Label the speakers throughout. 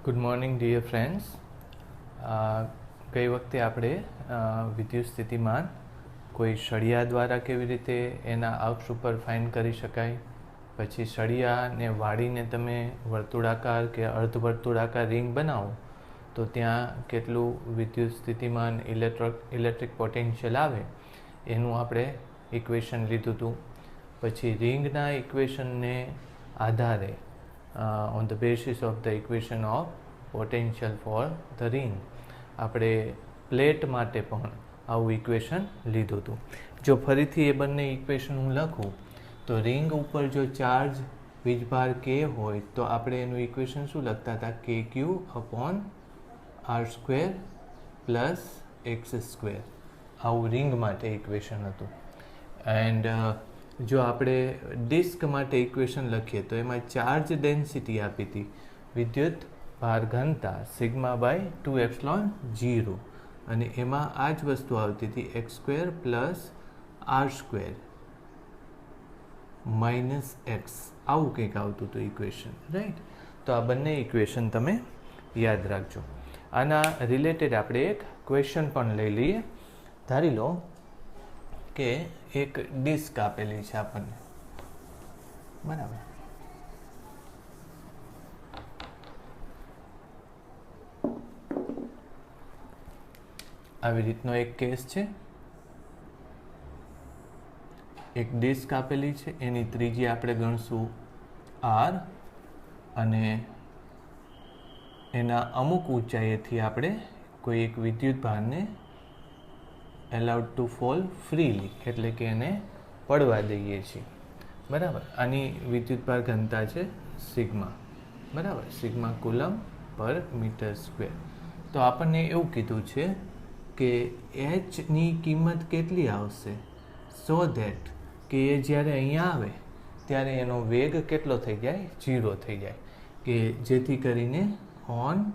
Speaker 1: Good morning dear friends. ગઈ વખતે આપણે વિદ્યુત સ્થિતિમાન કોઈ સળિયા દ્વારા કેવી રીતે એના અક્ષ ઉપર ફાઇન્ડ કરી શકાય, પછી સળિયાને વાળીને તમે વર્તુળાકાર કે અર્ધવર્તુળાકાર રિંગ બનાવો તો ત્યાં કેટલું વિદ્યુત સ્થિતિમાન ઇલેક્ટ્રિક પોટેન્શિયલ આવે એનું આપણે ઇક્વેશન લીધું હતું. પછી રિંગના ઇક્વેશનને આધારે on the basis of the equation of potential for the ring આપણે પ્લેટ માટે પણ આવું ઇક્વેશન લીધું હતું. જો ફરીથી એ બંને ઇક્વેશન હું લખું તો રિંગ ઉપર જો ચાર્જ વીજભાર કે હોય તો આપણે એનું ઇક્વેશન શું લખતા હતા, કે Q upon R square plus X square. આવું રિંગ માટે ઇક્વેશન હતું. એન્ડ જો આપણે ડિસ્ક માટે ઇક્વેશન લખીએ તો એમાં ચાર્જ ડેન્સિટી આપી હતી, વિદ્યુત ભાર ઘનતા સિગ્મા બાય 2ε0, અને એમાં આ જ વસ્તુ આવતી હતી X square plus R square minus X, આવું કંઈક આવતું હતું ઇક્વેશન, રાઈટ. તો આ બંને ઇક્વેશન તમે યાદ રાખજો. આના રિલેટેડ આપણે એક ક્વેશ્ચન પણ લઈ લઈએ. ધારી લો કે એક ડિસ્ક આપેલી છે આપણને, બરાબર. આવી રીતનો એક કેસ છે. એક ડિસ્ક આપેલી છે, એની ત્રિજ્યા આપણે ગણશું આર, અને એના અમુક ઊંચાઈએથી આપણે કોઈ એક વિદ્યુત ભારને allowed to fall freely, એટલે કે એને પડવા દઈએ છીએ, બરાબર. આની વિદ્યુતભાર ઘનતા છે સિગ્મા, બરાબર, સિગ્મા કુલમ પર મીટર સ્ક્વેર. તો આપણને એવું કીધું છે કે એચની કિંમત કેટલી આવશે, સો ધેટ કે એ જ્યારે અહીંયા આવે ત્યારે એનો વેગ કેટલો થઈ જાય, 0 થઈ જાય, કે જેથી કરીને ઓન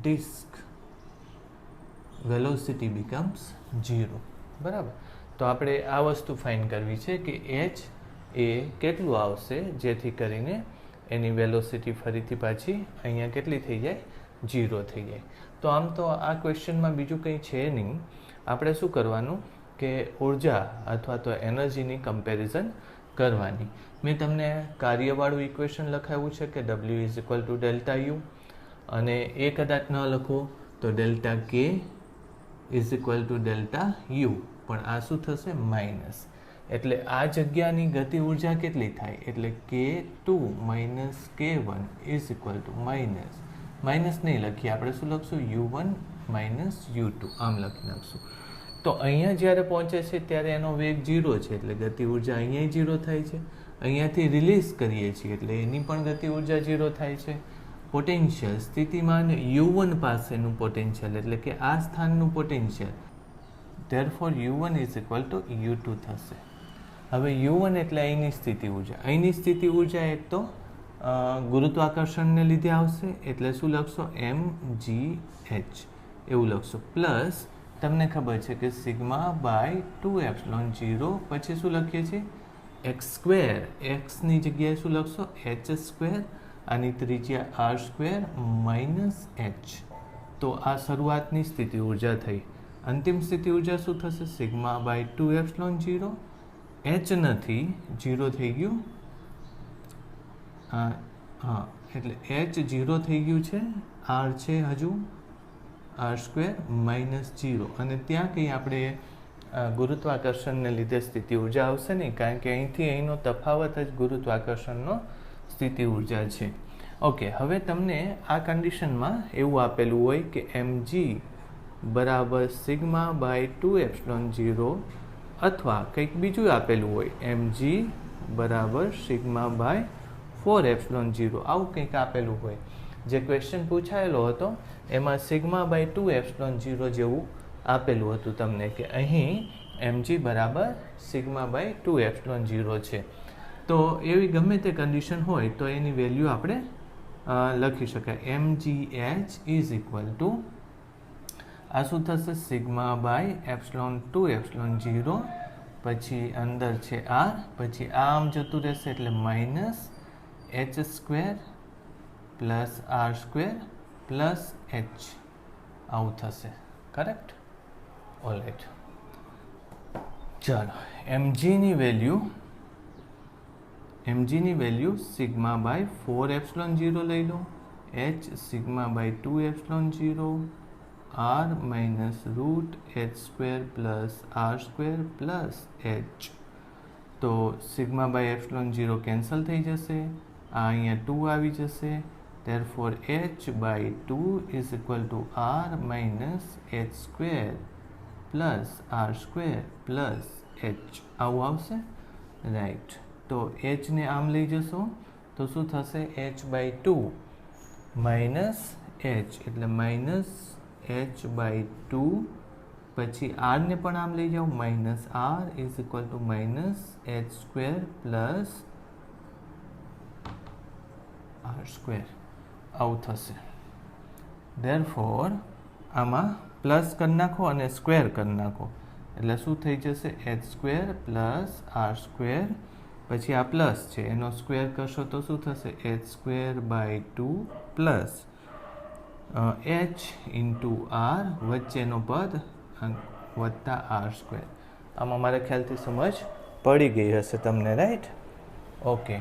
Speaker 1: ડિસ્ક વેલોસિટી બીકમ્સ 0, બરાબર. તો આપણે આ વસ્તુ ફાઇન્ડ કરવી છે કે એચ એ કેટલું આવશે જેથી કરીને એની વેલોસિટી ફરીથી પાછી અહીંયા કેટલી થઈ જાય, 0 થઈ જાય. તો આમ તો આ ક્વેશ્ચનમાં બીજું કંઈ છે નહીં. આપણે શું કરવાનું કે ઉર્જા અથવા તો એનર્જીની કમ્પેરિઝન કરવાની. મેં તમને કાર્યવાળું ઇક્વેશન લખાવ્યું છે કે W is equal to delta you, અને એ કદાચ ન લખો તો ડેલ્ટા કે is equal to delta you, પણ આ શું થશે, માઇનસ. એટલે આ જગ્યાની ગતિ ઉર્જા કેટલી થાય, એટલે K2 minus K1 is equal two minus, minus નહીં લખીએ આપણે, શું લખશું, U1 માઇનસ U2, આમ લખી નાખશું. તો અહીંયા જ્યારે પહોંચે છે ત્યારે એનો વેગ 0 છે, એટલે ગતિ ઉર્જા અહીંયા 0 થાય છે. અહીંયાથી રિલીઝ કરીએ છીએ એટલે એની પણ ગતિ ઉર્જા 0 થાય છે. પોટેન્શિયલ સ્થિતિમાન U1 પાસેનું પોટેન્શિયલ, એટલે કે આ સ્થાનનું potential, therefore U1 is equal two U2 થશે. હવે U1 એટલે અહીંની સ્થિતિ ઉર્જા. અહીંની સ્થિતિ ઉર્જા એક તો ગુરુત્વાકર્ષણને લીધે આવશે, એટલે શું લખશો, mgh એવું લખશો, પ્લસ તમને ખબર છે કે સિગ્મા બાય 2ε0, પછી શું લખીએ છીએ, એક્સ સ્ક્વેર, એક્સની જગ્યાએ શું લખશો, h સ્ક્વેર, આની ત્રિજ્યા આર સ્ક્વેર માઇનસ એચ. તો આ શરૂઆતની સ્થિતિ ઉર્જા થઈ. અંતિમ સ્થિતિ ઉર્જા શું થશે, સિગ્મા બાય 2ε0, એચ નથી, 0 થઈ ગયું, હા, એટલે એચ 0 થઈ ગયું છે, આર છે હજુ આર સ્ક્વેર માઇનસ 0, અને ત્યાં કંઈ આપણે ગુરુત્વાકર્ષણને લીધે સ્થિતિ ઉર્જા આવશે નહીં, કારણ કે અહીંથી અહીંનો તફાવત જ ગુરુત્વાકર્ષણનો સ્થિતિ ઉર્જા છે. ઓકે, હવે તમને આ કન્ડિશનમાં એવું આપેલું હોય કે mg બરાબર સિગ્મા બાય 2ε0, અથવા કંઈક બીજું આપેલું હોય mg બરાબર સિગ્મા બાય 4ε0, આવું કંઈક આપેલું હોય. જે ક્વેશ્ચન પૂછાયેલો હતો એમાં સિગ્મા બાય 2ε0 જેવું આપેલું હતું તમને, કે અહીં mg બરાબર સિગ્મા બાય 2ε0 છે. તો એવી ગમે તે કન્ડિશન હોય તો એની વેલ્યુ આપણે લખી શકાય, mgh ઇઝ ઇક્વલ ટુ, આ શું થશે, સિગ્મા બાય 2ε0, પછી અંદર છે આર, પછી આ આમ જતું રહેશે એટલે minus h square plus R square plus H આવું થશે. કરેક્ટ? ઓલરાઈટ. ચાલો mgની વેલ્યુ સિગ્મા બાય 4 એપ્સિલોન 0 લઈ લો, h sigma by 2 epsilon 0, r minus root h square plus R square plus h. તો સિગ્મા બાય એપ્સિલોન 0 કેન્સલ થઈ જશે, આ અહીંયા 2 આવી જશે. therefore h by 2 is equal to r minus h square plus r square plus h. આવું આવશે. Right. તો h ને આમ લઈ જશો તો શું થશે? h by 2 માઇનસ h એટલે માઇનસ h by 2, પછી r ને પણ આમ લઈ જાઓ, minus r is equal to minus h square plus r square આવું થશે. therefore આમાં પ્લસ કરી નાખો અને સ્ક્વેર કરી નાખો એટલે શું થઈ જશે? h square plus r square, પછી આ પ્લસ છે એનો સ્ક્વેર કરશો તો શું થશે? h square by 2 plus h into r, વચ્ચેનો પદ વત્તા r સ્ક્વેર. આમાં મારા ખ્યાલથી સમજ પડી ગઈ હશે તમને. રાઈટ? ઓકે.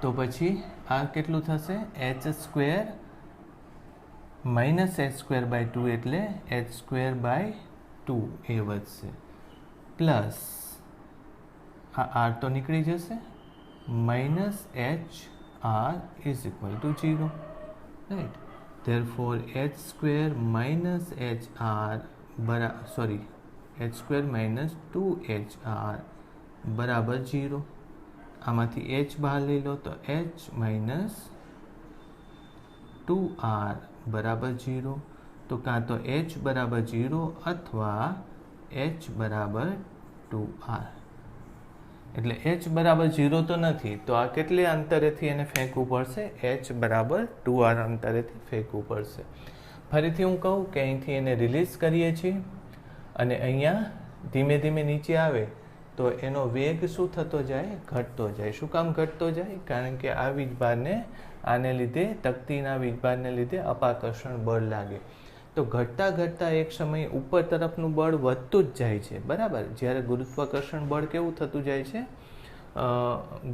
Speaker 1: તો પછી આ કેટલું થશે? h square minus h square by 2 એટલે h સ્ક્વેર બાય 2 એ વધશે, પ્લસ આ r તો નીકળી જશે, minus h r is equal two 0. Right? therefore h square minus h r h square minus 2hr બરાબર 0. આમાંથી h બહાર લઈ લો તો h માઇનસ 2r બરાબર 0. તો કાં તો h બરાબર 0 અથવા h બરાબર 2r. એટલે h બરાબર 0 તો નથી, તો આ કેટલી અંતરેથી એને ફેંકવું પડશે? h બરાબર 2r અંતરેથી ફેંકવું પડશે. ફરીથી હું કહું કે અહીંથી એને રિલીઝ કરીએ છીએ અને અહીંયા ધીમે ધીમે નીચે આવે તો એનો વેગ શું થતો જાય? ઘટતો જાય. શું કામ ઘટતો જાય? કારણ કે આ વીજભારને આને લીધે, તકતીના વીજભારને લીધે અપાકર્ષણ બળ લાગે. તો ઘટતા ઘટતા એક સમય ઉપર તરફનું બળ વધતું જ જાય છે. બરાબર? જ્યારે ગુરુત્વાકર્ષણ બળ કેવું થતું જાય છે?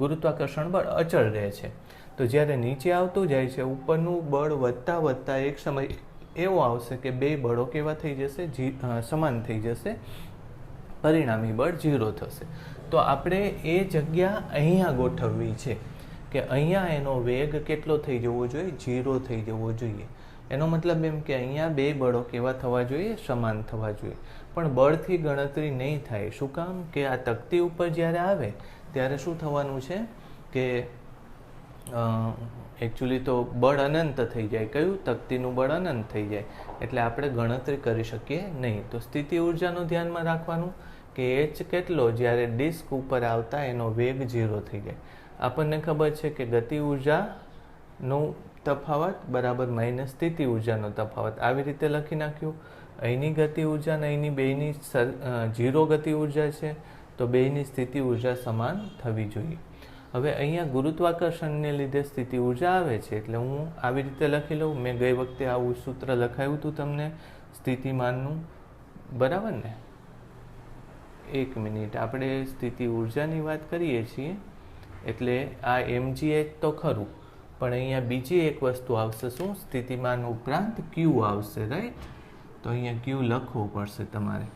Speaker 1: ગુરુત્વાકર્ષણ બળ અચળ રહે છે. તો જ્યારે નીચે આવતું જાય છે ઉપરનું બળ વધતા વધતા એક સમય એવો આવશે કે બે બળો કેવા થઈ જશે? સમાન થઈ જશે, પરિણામી બળ 0 થશે. તો આપણે એ જગ્યા અહીંયા ગોઠવવી છે કે અહીંયા એનો વેગ કેટલો થઈ જવો જોઈએ? 0 થઈ જવો જોઈએ. એનો મતલબ એમ કે અહીંયા બે બળો કેવા થવા જોઈએ? સમાન થવા જોઈએ. પણ બળથી ગણતરી નહીં થાય. શું કામ? કે આ તકતી ઉપર જ્યારે આવે ત્યારે શું થવાનું છે કે એકચ્યુઅલી તો બળ અનંત થઈ જાય. કયું? તકતીનું બળ અનંત થઈ જાય એટલે આપણે ગણતરી કરી શકીએ નહીં. તો સ્થિતિ ઉર્જાનું ધ્યાનમાં રાખવાનું કે h કેટલો જ્યારે ડિસ્ક ઉપર આવતા એનો વેગ 0 થઈ જાય. આપણને ખબર છે કે ગતિ ઉર્જાનો તફાવત બરાબર માઇનસ સ્થિતિ ઉર્જાનો તફાવત. આવી રીતે લખી નાખ્યું. અહીંની ગતિ ઉર્જા અને અહીંની બેયની 0 ગતિ ઉર્જા છે તો બેયની સ્થિતિ ઉર્જા સમાન થવી જોઈએ. હવે અહીંયા ગુરુત્વાકર્ષણને લીધે સ્થિતિ ઉર્જા આવે છે એટલે હું આવી રીતે લખી લઉં. મેં ગઈ વખતે આવું સૂત્ર લખાયું હતું તમને સ્થિતિમાનનું. બરાબર ને? એક મિનિટ, આપણે સ્થિતિ ઉર્જાની વાત કરીએ છીએ એટલે આ mgh તો ખરું, પણ અહીંયા બીજી એક વસ્તુ આવશે. શું? સ્થિતિમાન ઉપરાંત q આવશે. રાઈટ? તો અહીંયા q લખવું પડશે તમારે.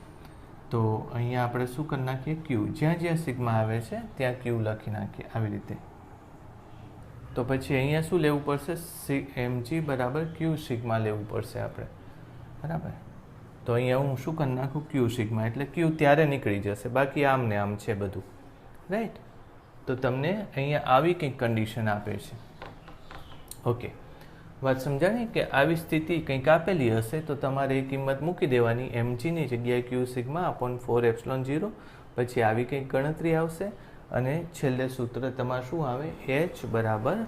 Speaker 1: તો અહીંયા આપણે શું કરી નાખીએ? q. જ્યાં જ્યાં સિગ્મા આવે છે ત્યાં q લખી નાખીએ આવી રીતે. તો પછી અહીંયા શું લેવું પડશે? mg બરાબર q સિગ્મા લેવું પડશે આપણે. બરાબર? તો અહીંયા હું શું કરી નાખું? q સિગ્મા એટલે q ત્યારે નીકળી જશે, બાકી આમ ને આમ છે બધું. રાઈટ? તો તમને અહીંયા આવી કંઈક કન્ડિશન આપે છે. ઓકે, વાત સમજાણી કે આવી સ્થિતિ કંઈક આપેલી હશે તો તમારે એ કિંમત મૂકી દેવાની mgની જગ્યાએ q સિગ્મા અપોન 4 એપ્સિલોન 0. પછી આવી કંઈક ગણતરી આવશે અને છેલ્લે સૂત્ર તમારે શું આવે? h બરાબર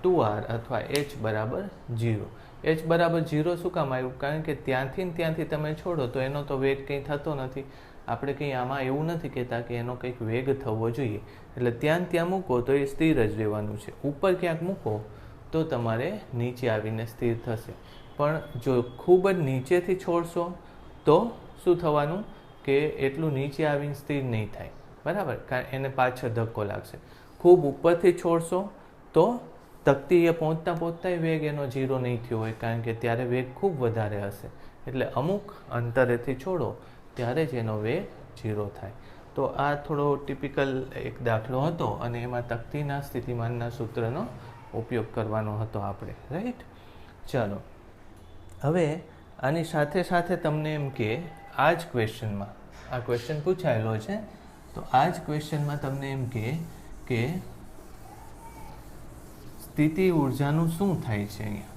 Speaker 1: 2r અથવા h બરાબર 0. h બરાબર 0 શું કામ આવ્યું? કારણ કે ત્યાંથી ને ત્યાંથી તમે છોડો તો એનો તો વેગ કંઈ થતો નથી. આપણે કંઈ આમાં એવું નથી કહેતા કે એનો કંઈક વેગ થવો જોઈએ. એટલે ત્યાં મૂકો તો એ સ્થિર જ રહેવાનું છે. ઉપર ક્યાંક મૂકો તો તમારે નીચે આવીને સ્થિર થશે. પણ જો ખૂબ જ નીચેથી છોડશો તો શું થવાનું કે એટલું નીચે આવીને સ્થિર નહીં થાય, બરાબર, કારણ એને પાછળ ધક્કો લાગશે. ખૂબ ઉપરથી છોડશો તો તકતીએ પહોંચતા પહોંચતા વેગ એનો 0 નહીં થયો હોય, કારણ કે ત્યારે વેગ ખૂબ વધારે હશે. એટલે અમુક અંતરેથી છોડો ત્યારે જ એનો વેગ 0 થાય. તો આ થોડો ટિપિકલ એક દાખલો હતો અને એમાં તકતીના સ્થિતિમાનના સૂત્રનો ઉપયોગ કરવાનો હતો આપણે, રાઈટ. ચાલો, હવે આની સાથે સાથે તમને એમ કે આ જ ક્વેશ્ચનમાં, આ ક્વેશ્ચન પૂછાયેલો છે, તો આ જ ક્વેશ્ચનમાં તમને એમ કે સ્થિતિ ઉર્જાનું શું થાય છે અહીંયા.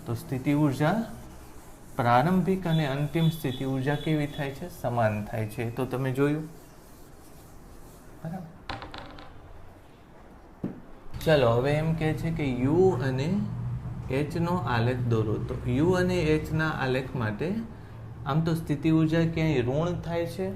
Speaker 1: તો સ્થિતિ ઉર્જા પ્રારંભિક અને અંતિમ સ્થિતિ ઉર્જા કેવી થાય છે? સમાન થાય છે. તો તમે જોયું, બરાબર. ચલો, હવે એમ કહે છે કે યુ અને એચનો આલેખ દોરો. તો યુ અને એચના આલેખ માટે આમ તો સ્થિતિ ઉર્જા ક્યાંય ઋણ થાય છે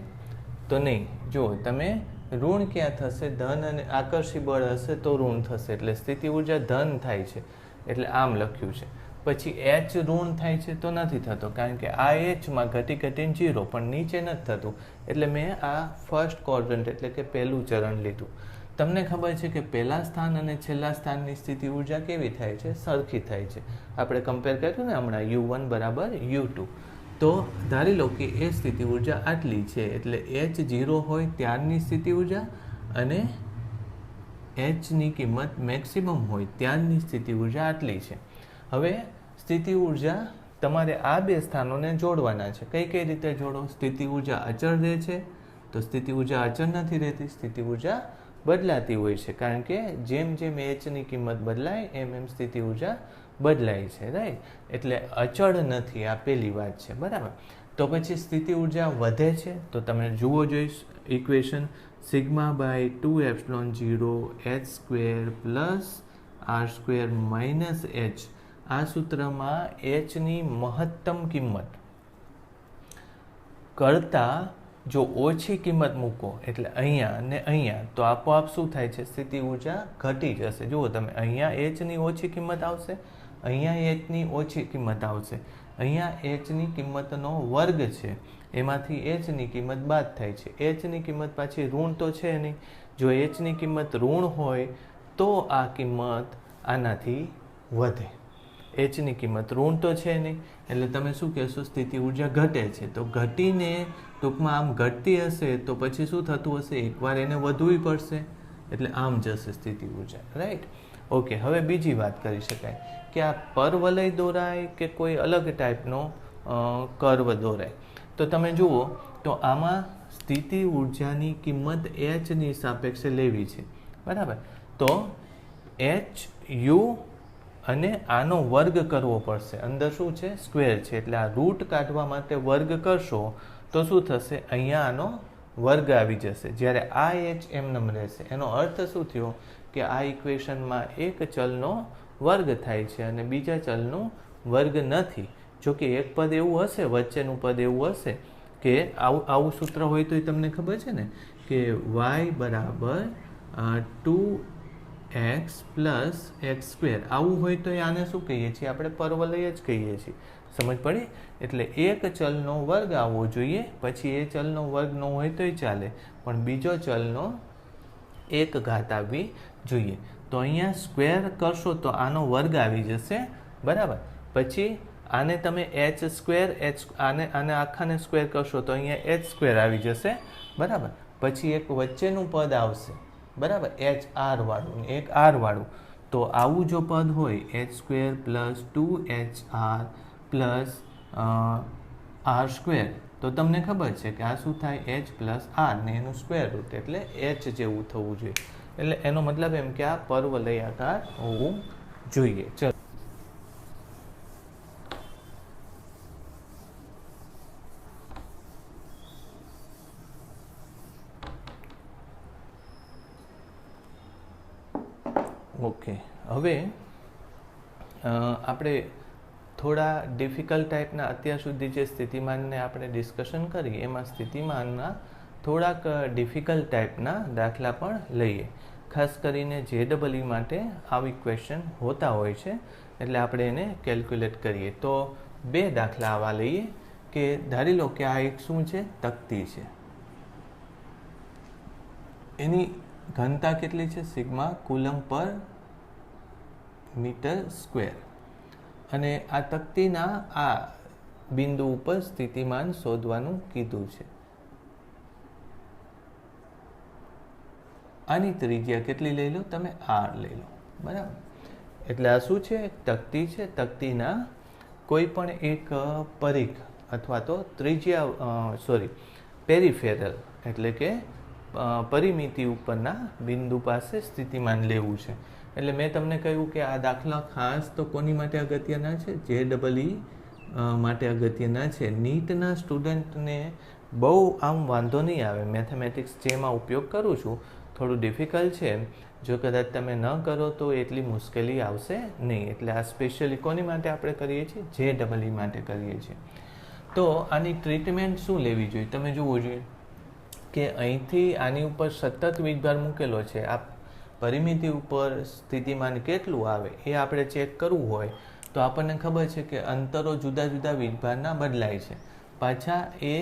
Speaker 1: તો નહીં. જો તમે ઋણ ક્યાં થશે? ધન અને આકર્ષી બળ હશે તો ઋણ થશે, એટલે સ્થિતિ ઉર્જા ધન થાય છે, એટલે આમ લખ્યું છે. પછી એચ ઋણ થાય છે તો નથી થતો, કારણ કે આ એચમાં ઘટી ઘટીને 0, પણ નીચે નથી થતું, એટલે મેં આ ફર્સ્ટ ક્વોડ્રન્ટ એટલે કે પહેલું ચરણ લીધું. તમને ખબર છે કે પહેલા સ્થાન અને છેલ્લા સ્થાનની સ્થિતિ ઉર્જા કેવી થાય છે? સરખી થાય છે. આપણે કમ્પેર કર્યું ને હમણાં, U1 બરાબર U2. તો ધારી લો કે એ સ્થિતિ ઉર્જા આટલી છે, એટલે એચ 0 હોય ત્યારની સ્થિતિ ઉર્જા અને એચની કિંમત મેક્સિમમ હોય ત્યારની સ્થિતિ ઉર્જા આટલી છે. હવે સ્થિતિ ઉર્જા તમારે આ બે સ્થાનોને જોડવાના છે. કઈ કઈ રીતે જોડો? સ્થિતિ ઉર્જા અચળ રહે છે તો સ્થિતિ ઉર્જા અચળ નથી રહેતી, સ્થિતિ ઉર્જા બદલાતી હોય છે, કારણ કે જેમ જેમ એચની કિંમત બદલાય એમ એમ સ્થિતિ ઉર્જા બદલાય છે, રાઈટ. એટલે અચળ નથી, આ પહેલી વાત છે, બરાબર. તો પછી સ્થિતિ ઉર્જા વધે છે તો તમે જુઓ જોઈશ equation σ/2ε0 h² plus r² minus h. આ સૂત્રમાં એચની મહત્તમ કિંમત કરતાં જો ઓછી કિંમત મૂકો, એટલે અહીંયા અને અહીંયા, તો આપોઆપ શું થાય છે? સ્થિતિ ઉર્જા ઘટી જશે. જુઓ તમે, અહીંયા એચની ઓછી કિંમત આવશે, અહીંયા એચની ઓછી કિંમત આવશે, અહીંયા એચની કિંમતનો વર્ગ છે, એમાંથી એચની કિંમત બાદ થાય છે. એચની કિંમત પાછી ઋણ તો છે નહીં. જો એચની કિંમત ઋણ હોય તો આ કિંમત આનાથી વધે. એચની કિંમત ઋણ તો છે નહીં, એટલે તમે શું કહેશો? સ્થિતિ ઉર્જા ઘટે છે. તો ઘટીને ટૂંકમાં આમ ઘટતી હશે તો પછી શું થતું હશે? એકવાર એને વધવું પડશે, એટલે આમ જશે સ્થિતિ ઉર્જા, રાઈટ. ઓકે, હવે બીજી વાત કરી શકાય કે આ પરવલય દોરાય કે કોઈ અલગ ટાઈપનો કર્વ દોરાય. તો તમે જુઓ તો આમાં સ્થિતિ ઉર્જાની કિંમત એચની સાપેક્ષે લેવી છે, બરાબર. તો એચ યુ અને આનો વર્ગ કરવો પડશે. અંદર શું છે? સ્ક્વેર છે, એટલે આ રૂટ કાઢવા માટે વર્ગ કરશો તો શું થશે? અહીંયા આનો વર્ગ આવી જશે, જ્યારે આ એચ એમનેમ રહેશે. એનો અર્થ શું થયો? કે આ ઇક્વેશનમાં એક ચલનો વર્ગ થાય છે અને બીજા ચલનું વર્ગ નથી. જો કે એક પદ એવું હશે, વચ્ચેનું પદ એવું હશે કે આવું સૂત્ર હોય તો તમને ખબર છે ને કે y બરાબર 2x પ્લસ x². આવું હોય તો આને શું કહીએ છીએ? આપણે પરવલય જ કહીએ છીએ. સમજ પડી? એટલે એક ચલનો વર્ગ આવવો જોઈએ, પછી એ ચલનો વર્ગ ન હોય તોય ચાલે, પણ બીજો ચલનો એક ઘાત આવવી જોઈએ. તો અહીંયા સ્ક્વેર કરશો તો આનો વર્ગ આવી જશે, બરાબર. પછી આને તમે h², આને આખાને સ્ક્વેર કરશો તો અહીંયા h² આવી જશે, બરાબર. પછી એક વચ્ચેનું પદ આવશે, બરાબર, HR વાળું, એક R વાળું. તો આવું જો પદ હોય h² plus 2HR plus r², તો તમને ખબર છે કે આ શું થાય? h પ્લસ r ને એનું સ્ક્વેર રૂટ, એટલે h જેવું થવું જોઈએ. એટલે એનો મતલબ એમ કે આ પરવલયાકાર હોવું જોઈએ. ચલો, ઓકે. હવે આપણે થોડા ડિફિકલ્ટ ટાઈપના અત્યાર સુધી જે સ્થિતિમાનને આપણે ડિસ્કશન કરી એમાં સ્થિતિમાનના થોડાક ડિફિકલ્ટ ટાઈપના દાખલા પણ લઈએ, ખાસ કરીને JEE માટે આવી ક્વેશ્ચન હોતા હોય છે, એટલે આપણે એને કેલ્ક્યુલેટ કરીએ. તો 2 દાખલા આવા લઈએ કે ધારી લો કે આ એક શું છે, તકતી છે. એની ઘનતા કેટલી છે, સિગ્મા કુલમ પર મીટર સ્ક્વેર. અને આ તકતીના આ બિંદુ ઉપર સ્થિતિમાન શોધવાનું કીધું છે. આની ત્રિજ્યા કેટલી લઈ લો તમે, r લઈ લો. બરાબર. એટલે આ શું છે, તકતી છે. તકતીના કોઈ પણ એક પરિઘ અથવા તો ત્રિજ્યા પેરીફેરલ એટલે કે પરિમિતિ ઉપરના બિંદુ પાસે સ્થિતિમાન લેવું છે. એટલે મેં તમને કહ્યું કે આ દાખલા ખાસ તો કોની માટે અગત્યના છે, JEE માટે અગત્યના છે. નીટના સ્ટુડન્ટને બહુ આમ વાંધો નહીં આવે. મેથેમેટિક્સ જેમાં ઉપયોગ કરું છું થોડું ડિફિકલ્ટ છે, જો કદાચ તમે ન કરો તો એટલી મુશ્કેલી આવશે નહીં. એટલે આ સ્પેશિયલી કોની માટે આપણે કરીએ છીએ, JEE માટે કરીએ છીએ. તો આની ટ્રીટમેન્ટ શું લેવી જોઈએ, તમે જોવું જોઈએ કે અહીંથી આની ઉપર સતત વીજભાર મૂકેલો છે. આ પરિમિતિ ઉપર સ્થિતિમાન કેટલું આવે એ આપણે ચેક કરવું હોય તો આપણને ખબર છે કે અંતરો જુદા જુદા વીજભારના બદલાય છે. પાછા એ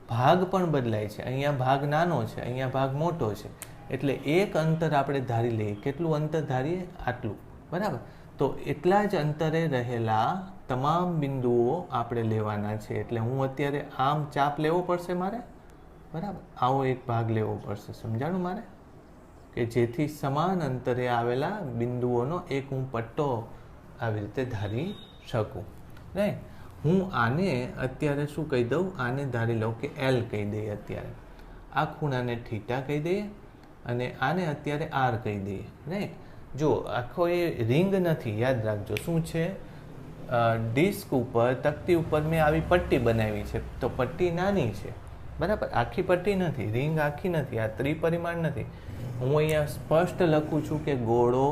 Speaker 1: ભાગ પણ બદલાય છે. અહીંયા ભાગ નાનો છે, અહીંયા ભાગ મોટો છે. એટલે એક અંતર આપણે ધારી લઈએ. કેટલું અંતર ધારીએ, આટલું. બરાબર. તો એટલા જ અંતરે રહેલા તમામ બિંદુઓ આપણે લેવાના છે. એટલે હું અત્યારે આમ ચાપ લેવો પડશે મારે. બરાબર. આવો એક ભાગ લેવો પડશે. સમજાણું મારે? કે જેથી સમાન અંતરે આવેલા બિંદુઓનો એક હું પટ્ટો આવી રીતે ધારી શકું. રાઈટ. હું આને અત્યારે શું કહી દઉં, આને ધારી લઉં કે L કહી દઈએ અત્યારે. આ ખૂણાને θ કહી દઈએ અને આને અત્યારે R કહી દઈએ. રાઈટ. જો આખો એ રિંગ નથી, યાદ રાખજો. શું છે, ડિસ્ક ઉપર તકતી ઉપર મેં આવી પટ્ટી બનાવી છે. તો પટ્ટી નાની છે. બરાબર. આખી પટ્ટી નથી, રિંગ આખી નથી, આ ત્રિપરિમાણ નથી. હું અહીંયા સ્પષ્ટ લખું છું કે ગોળો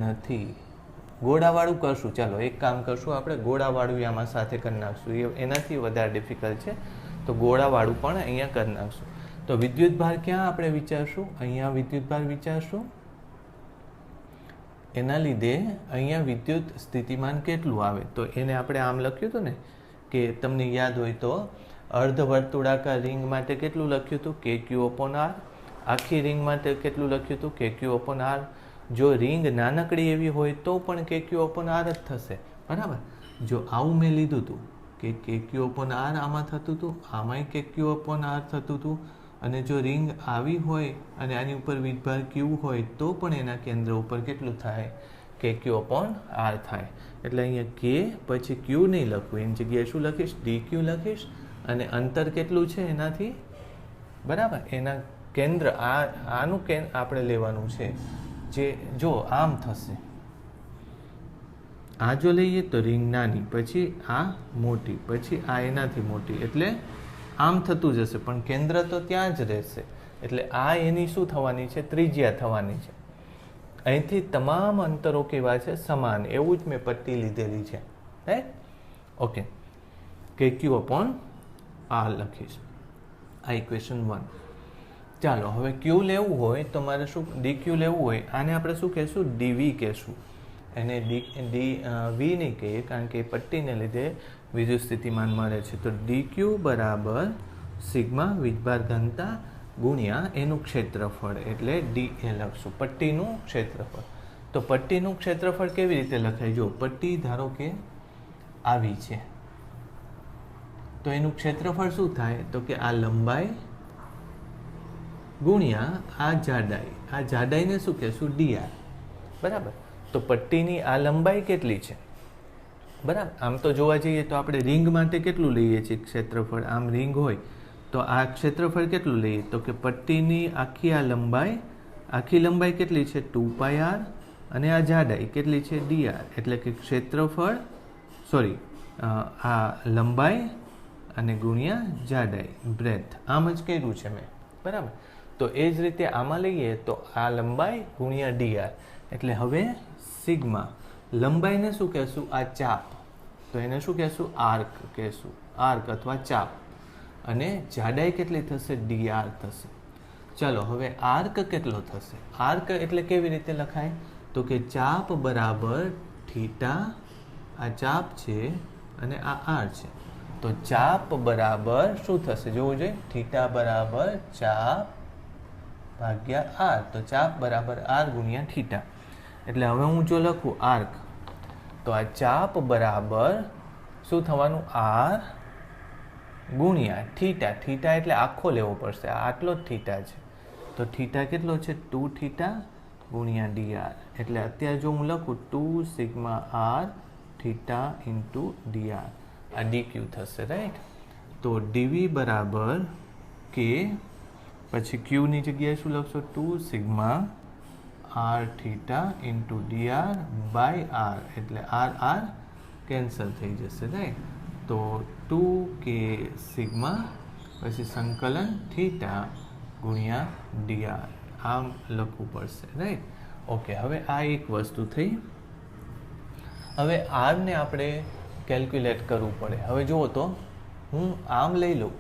Speaker 1: નથી. ગોળાવાળું કરશું. ચાલો એક કામ કરશું, આપણે ગોળાવાળું આમાં સાથે કરી નાખશું. એનાથી વધારે ડિફિકલ્ટ છે તો ગોળાવાળું પણ અહીંયા કરી નાખશું. તો વિદ્યુતભાર ક્યાં આપણે વિચારશું, અહીંયા વિદ્યુતભાર વિચારશું. એના લીધે અહીંયા વિદ્યુત સ્થિતિમાન કેટલું આવે તો એને આપણે આમ લખ્યું હતું ને કે તમને યાદ હોય તો અર્ધવર્તુળાકાર રિંગ માટે કેટલું લખ્યું હતું, KQ/R. આખી રિંગ માટે કેટલું લખ્યું હતું, KQ/R. જો રિંગ નાનકડી એવી હોય તો પણ KQ/R જ થશે. બરાબર. જો આવું મેં લીધું હતું કે KQ/R આમાં થતું હતું, આમાંય KQ/R થતું હતું. અને જો રિંગ આવી હોય અને આની ઉપર વીજભાર Q હોય તો પણ એના કેન્દ્ર ઉપર કેટલું થાય, KQ/R થાય. એટલે અહીંયા K પછી Q નહીં લખવું, એની જગ્યાએ શું લખીશ, DQ લખીશ. અને અંતર કેટલું છે એનાથી, બરાબર, એના કેન્દ્ર આનું આપણે લેવાનું છે. જે જો આમ થશે, આ જો લઈએ તો રિંગ નાની, પછી આ મોટી, પછી આ એનાથી મોટી. એટલે આમ થતું જશે પણ કેન્દ્ર તો ત્યાં જ રહેશે. એટલે આ એની શું થવાની છે, ત્રિજ્યા થવાની છે. અહીંથી તમામ અંતરો કેવા છે, સમાન. એવું જ મેં પટ્ટી લીધેલી છે. રાઈટ. ઓકે. KQ/R લખીશ. આ ઇક્વેશન 1. ચાલો હવે Q લેવું હોય તો મારે શું, DQ લેવું હોય, આને આપણે શું કહેશું, DV કહેશું. એને V નહીં કહીએ કારણ કે પટ્ટીને લીધે વિદ્યુત સ્થિતિમાન મળે છે. તો DQ બરાબર સિગ્મા વીજભાર ઘનતા ગુણ્યા એનું ક્ષેત્રફળ, એટલે dA લખશું, પટ્ટીનું ક્ષેત્રફળ. તો પટ્ટીનું ક્ષેત્રફળ કેવી રીતે લખાય, જો પટ્ટી ધારો કે આવી છે તો એનું ક્ષેત્રફળ શું થાય, તો કે આ લંબાઈ ગુણ્યા આ જાડાઈ. આ જાડાઈને શું કહેશું, dr. બરાબર. તો પટ્ટીની આ લંબાઈ કેટલી છે, બરાબર. આમ તો જોવા જઈએ તો આપણે રિંગ માટે કેટલું લઈએ છીએ ક્ષેત્રફળ, આમ રિંગ હોય તો આ ક્ષેત્રફળ કેટલું લઈએ, તો કે પટ્ટીની આખી આ લંબાઈ, આખી લંબાઈ કેટલી છે, 2πr. અને આ જાડાઈ કેટલી છે, dr. એટલે કે ક્ષેત્રફળ આ લંબાઈ અને ગુણ્યા જાડાઈ, બ્રેથ. આમ જ કર્યું છે મેં. બરાબર. તો એ જ રીતે આમાં લઈએ તો આ લંબાઈ ગુણ્યા dr. એટલે હવે સિગ્મા લંબાઈને શું કહેશું, આ ચાપ, તો એને શું કહેશું, આર્ક કહેશું, આર્ક અથવા ચાપ. અને જાડાઈ કેટલી થશે, dr થશે. ચાલો હવે આર્ક કેટલો થશે? આર્ક એટલે કેવી રીતે લખાય? તો કે ચાપ બરાબર થીટા, આ ચાપ છે અને આ આર છે. તો ચાપ બરાબર શું થશે જોવું જોઈએ, થીટા બરાબર ચાપ ભાગ્યા આર. તો ચાપ બરાબર આર ગુણ્યા થીટા. એટલે હવે હું જો લખું આર્ક, તો આ ચાપ બરાબર શું થવાનું, આર ગુણ્યા થીટા. થીટા એટલે આખો લેવો પડશે, આટલો જ થીટા છે. તો થીટા કેટલો છે, 2 થીટા ગુણ્યા dr. એટલે અત્યારે જો હું લખું 2 sigma R theta into dr, આ dq થશે, રાઈટ. તો dv બરાબર k, પછી q ની જગ્યાએ શું લખશો, 2 sigma R theta into dr by R. એટલે આર આર કેન્સલ થઈ જશે, રાઈટ. તો 2k સિગ્મા પછી સંકલન થીટા ગુણ્યા dr, આમ લખવું પડશે, રાઈટ. ઓકે, હવે આ એક વસ્તુ થઈ. હવે આરને આપણે કેલ્ક્યુલેટ કરવું પડે. હવે જુઓ તો હું આમ લઈ લઉં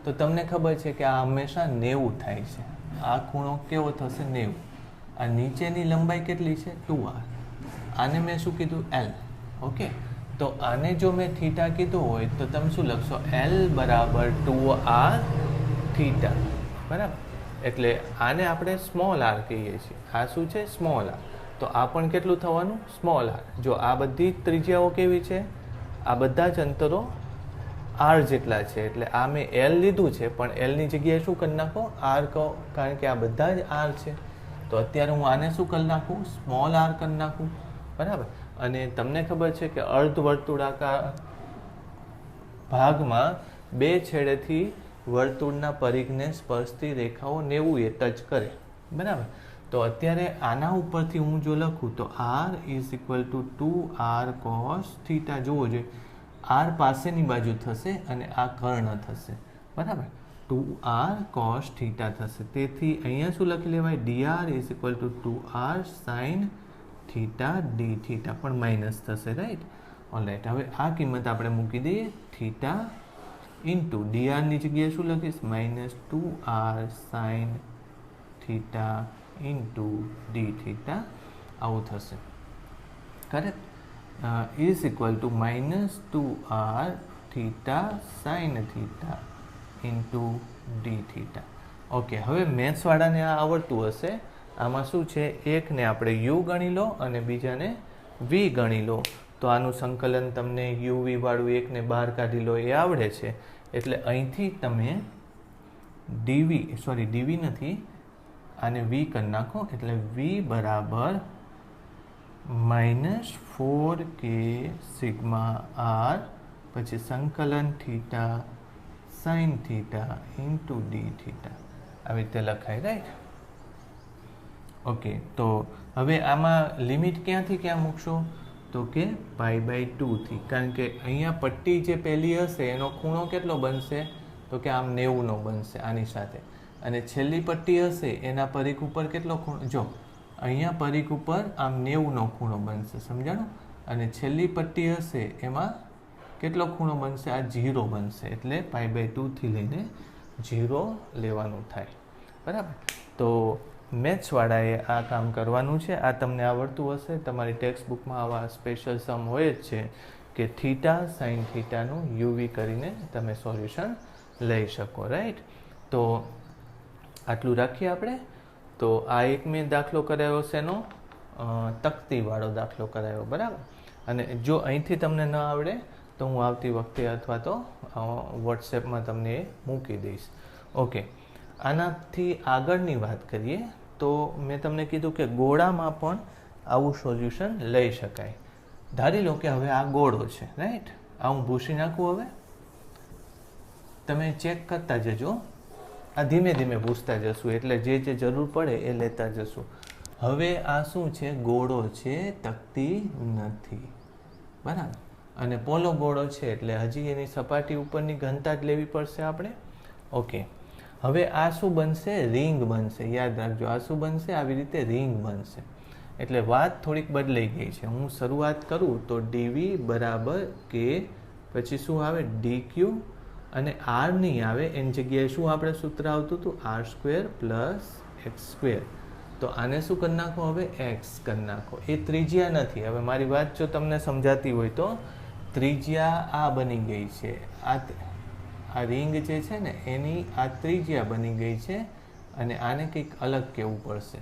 Speaker 1: તો તમને ખબર છે કે આ હંમેશા 90 થાય છે. આ ખૂણો કેવો થશે, 90. આ નીચેની લંબાઈ કેટલી છે, 2r. આને મેં શું કીધું, l. ઓકે, તો આને જો મેં થીટા કીધું હોય તો તમે શું લખશો, l બરાબર 2r થીટા, બરાબર. એટલે આને આપણે સ્મોલ આર કહીએ છીએ. આ શું છે, સ્મોલ આર. તો આ પણ કેટલું થવાનું, સ્મોલ આર. જો આ બધી ત્રિજ્યાઓ કેવી છે, આ બધા જ અંતરો આર જેટલા છે. એટલે આ મેં એલ લીધું છે, પણ એલની જગ્યાએ શું કરી નાખો, આર કહો, કારણ કે આ બધા જ આર છે. તો અત્યારે હું આને શું કરી નાખું, સ્મોલ આર કરી નાખું, બરાબર. અને તમને ખબર છે કે અર્ધવર્તુળાકાર ભાગમાં બે છેડેથી વર્તુળના પરિઘને સ્પર્શતી રેખાઓ 90 એ ટચ કરે, બરાબર. તો અત્યારે આના ઉપરથી હું જો લખું તો r is equal to 2r cos theta. જોવો જોઈએ, r પાસેની બાજુ થશે અને આ કર્ણ થશે, બરાબર. 2r cos થીટા થશે. તેથી અહીંયા શું લખી લેવાય, dr is equal to 2r sin theta d theta, પણ માઇનસ થશે, રાઈટ. ઓલરાઈટ, હવે આ કિંમત આપણે મૂકી દઈએ, થીટા ઇન્ટુ dr ની જગ્યાએ શું લખીશ, -2r sin theta into d theta, આવું થશે, correct. Is equal to -2r theta sin theta into d theta. Okay, હવે મેથ્સવાળાને આ આવડતું હશે. આમાં શું છે, એકને આપણે u ગણી લો અને બીજાને v ગણી લો. તો આનું સંકલન તમને uv વાળું એકને બહાર કાઢી લો એ આવડે છે. એટલે અહીંથી તમે dv નથી, આને v કરી નાખો. એટલે v બરાબર -4k સિગ્મા આર પછી સંકલન theta sin theta into d theta, આવી રીતે લખાય, રાઈટ. ઓકે, તો હવે આમાં લિમિટ ક્યાંથી ક્યાં મૂકશો, તો કે π/2 થી. કારણ કે અહીંયા પટ્ટી જે પહેલી હશે એનો ખૂણો કેટલો બનશે, તો કે આમ 90 નો બનશે આની સાથે. અને છેલ્લી પટ્ટી હશે એના પરિઘ ઉપર કેટલો ખૂણો, જો અહીંયા પરિઘ ઉપર આમ 90 નો ખૂણો બનશે, સમજાણું. અને છેલ્લી પટ્ટી હશે એમાં કેટલો ખૂણો બનશે, આ 0 બનશે. એટલે π/2 થી લઈને 0 લેવાનું થાય, બરાબર. તો મેથ્સવાળાએ આ કામ કરવાનું છે. આ તમને આવડતું હશે, તમારી ટેક્સ્ટ બુકમાં આવા સ્પેશિયલ સમ હોય જ છે કે થીટા સાઇન થીટાનું યુવી કરીને તમે સોલ્યુશન લઈ શકો, રાઈટ. તો આટલું રાખીએ આપણે. તો આ એક મેં દાખલો કરાયો છે એનો તકતીવાળો દાખલો કરાયો, બરાબર. અને જો અહીંથી તમને ન આવડે તો હું આવતી વખતે અથવા તો વોટ્સએપમાં તમને એ મૂકી દઈશ. ઓકે, આનાથી આગળની વાત કરીએ તો મેં તમને કીધું કે ગોળામાં પણ આવું સોલ્યુશન લઈ શકાય. ધારી લો કે હવે આ ગોળો છે, રાઈટ. આ હું ભૂસી નાખું. હવે તમે ચેક કરતા જજો, આ ધીમે ધીમે ભૂસતા જશું, એટલે જે જરૂર પડે એ લેતા જશું. હવે આ શું છે, ગોળો છે, તકતી નથી, બરાબર. અને પોલો ગોળો છે એટલે હજી એની સપાટી ઉપરની ઘનતા જ લેવી પડશે આપણે. ઓકે, હવે આ શું બનશે, રિંગ બનશે. યાદ રાખજો, આ શું બનશે, આવી રીતે રિંગ બનશે. એટલે વાત થોડીક બદલાઈ ગઈ છે. હું શરૂઆત કરું તો dv બરાબર k, પછી શું આવે dq, અને આર નહીં આવે એની જગ્યાએ શું આપણે સૂત્ર આવતું હતું r² + x². તો આને શું કરી નાખો હવે x કરી નાખો. એ ત્રિજ્યા નથી. હવે મારી વાત જો તમને સમજાતી હોય તો ત્રિજ્યા આ બની ગઈ છે. આ રિંગ જે છે ને એની આ ત્રિજ્યા બની ગઈ છે અને આને કંઈક અલગ કહેવું પડશે.